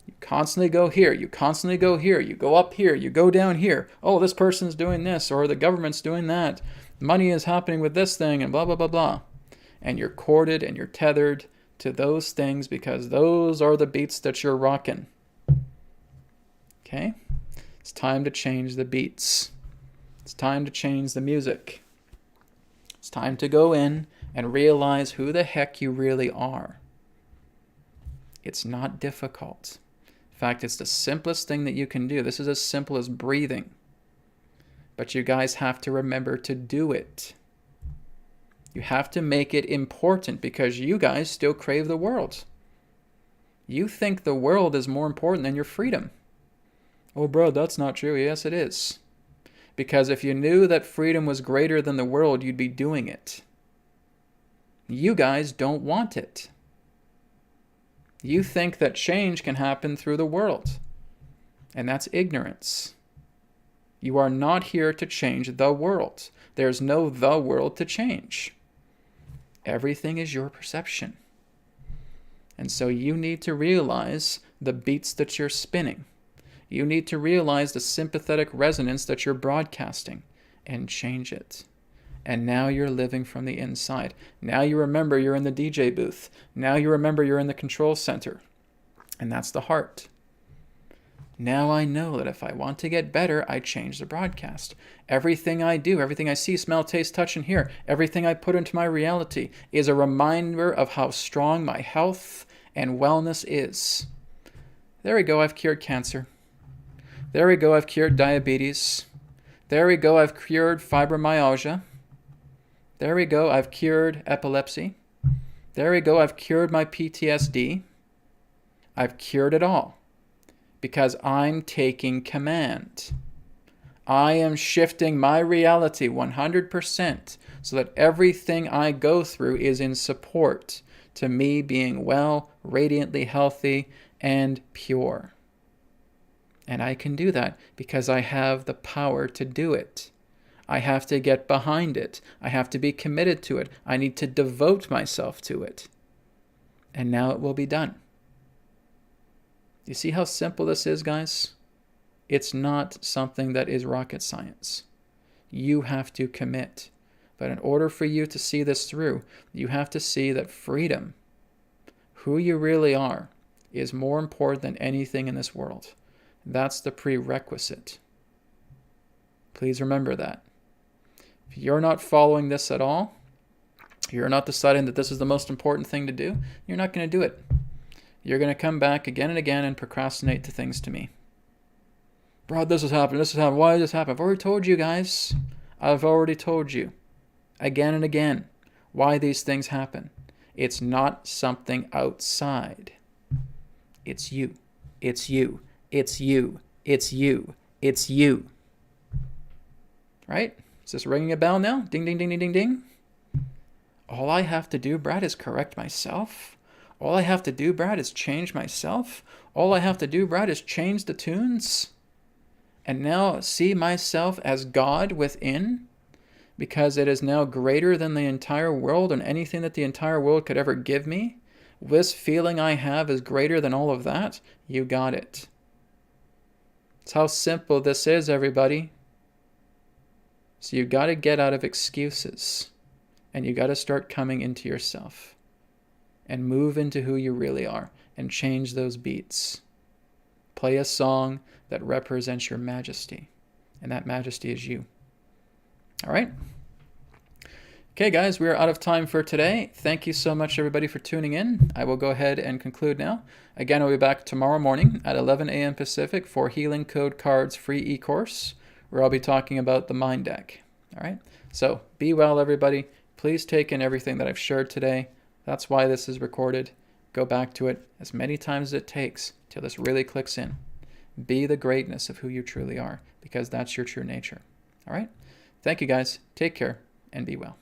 You constantly go here, you constantly go here, you go up here, you go down here. Oh, this person's doing this, or the government's doing that. Money is happening with this thing, and blah, blah, blah, blah. And you're corded and you're tethered to those things because those are the beats that you're rocking. Okay? It's time to change the beats. It's time to change the music. It's time to go in and realize who the heck you really are. It's not difficult. In fact, it's the simplest thing that you can do. This is as simple as breathing. But you guys have to remember to do it. You have to make it important because you guys still crave the world. You think the world is more important than your freedom. Oh, bro, that's not true. Yes, it is. Because if you knew that freedom was greater than the world, you'd be doing it. You guys don't want it. You think that change can happen through the world. And that's ignorance. You are not here to change the world. There's no the world to change. Everything is your perception. And so you need to realize the beats that you're spinning. You need to realize the sympathetic resonance that you're broadcasting and change it. And now you're living from the inside. Now you remember you're in the DJ booth. Now you remember you're in the control center. And that's the heart. Now I know that if I want to get better, I change the broadcast. Everything I do, everything I see, smell, taste, touch, and hear, everything I put into my reality is a reminder of how strong my health and wellness is. There we go, I've cured cancer. There we go, I've cured diabetes. There we go, I've cured fibromyalgia. There we go, I've cured epilepsy. There we go, I've cured my PTSD. I've cured it all. Because I'm taking command. I am shifting my reality 100% so that everything I go through is in support to me being well, radiantly healthy, and pure. And I can do that because I have the power to do it. I have to get behind it. I have to be committed to it. I need to devote myself to it. And now it will be done. You see how simple this is, guys? It's not something that is rocket science. You have to commit. But in order for you to see this through, you have to see that freedom, who you really are, is more important than anything in this world. That's the prerequisite. Please remember that. If you're not following this at all, you're not deciding that this is the most important thing to do, you're not going to do it. You're going to come back again and again and procrastinate to things to me. Bro, this has happened. Why did this happen? I've already told you guys. I've already told you again and again why these things happen. It's not something outside. It's you. It's you. It's you. It's you. It's you. Right? Is this ringing a bell now? Ding, ding, ding, ding, ding, ding. All I have to do, Brad, is correct myself. All I have to do, Brad, is change myself. All I have to do, Brad, is change the tunes. And now see myself as God within, because it is now greater than the entire world and anything that the entire world could ever give me. This feeling I have is greater than all of that. You got it. It's how simple this is, everybody. So you got to get out of excuses, and you got to start coming into yourself and move into who you really are and change those beats. Play a song that represents your majesty, and that majesty is you. All right? Okay, guys, we are out of time for today. Thank you so much, everybody, for tuning in. I will go ahead and conclude now. Again, I'll be back tomorrow morning at 11 a.m. Pacific for Healing Code Cards free e-course, where I'll be talking about the mind deck. All right? So be well, everybody. Please take in everything that I've shared today. That's why this is recorded. Go back to it as many times as it takes till this really clicks in. Be the greatness of who you truly are, because that's your true nature. All right? Thank you, guys. Take care and be well.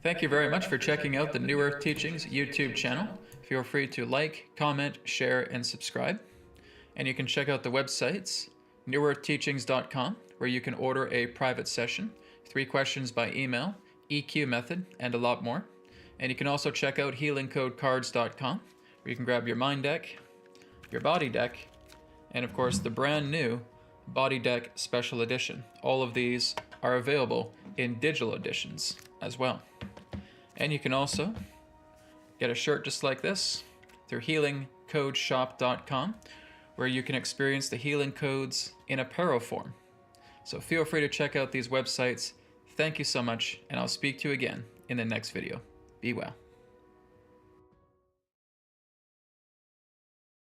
Thank you very much for checking out the New Earth Teachings YouTube channel. Feel free to like, comment, share, and subscribe. And you can check out the websites, newearthteachings.com, where you can order a private session, 3 questions by email, EQ method, and a lot more. And you can also check out healingcodecards.com, where you can grab your mind deck, your body deck, and of course the brand new Body Deck Special Edition. All of these are available in digital editions as well. And you can also get a shirt just like this through healingcodeshop.com, where you can experience the healing codes in apparel form. So feel free to check out these websites. Thank you so much, and I'll speak to you again in the next video. Be well.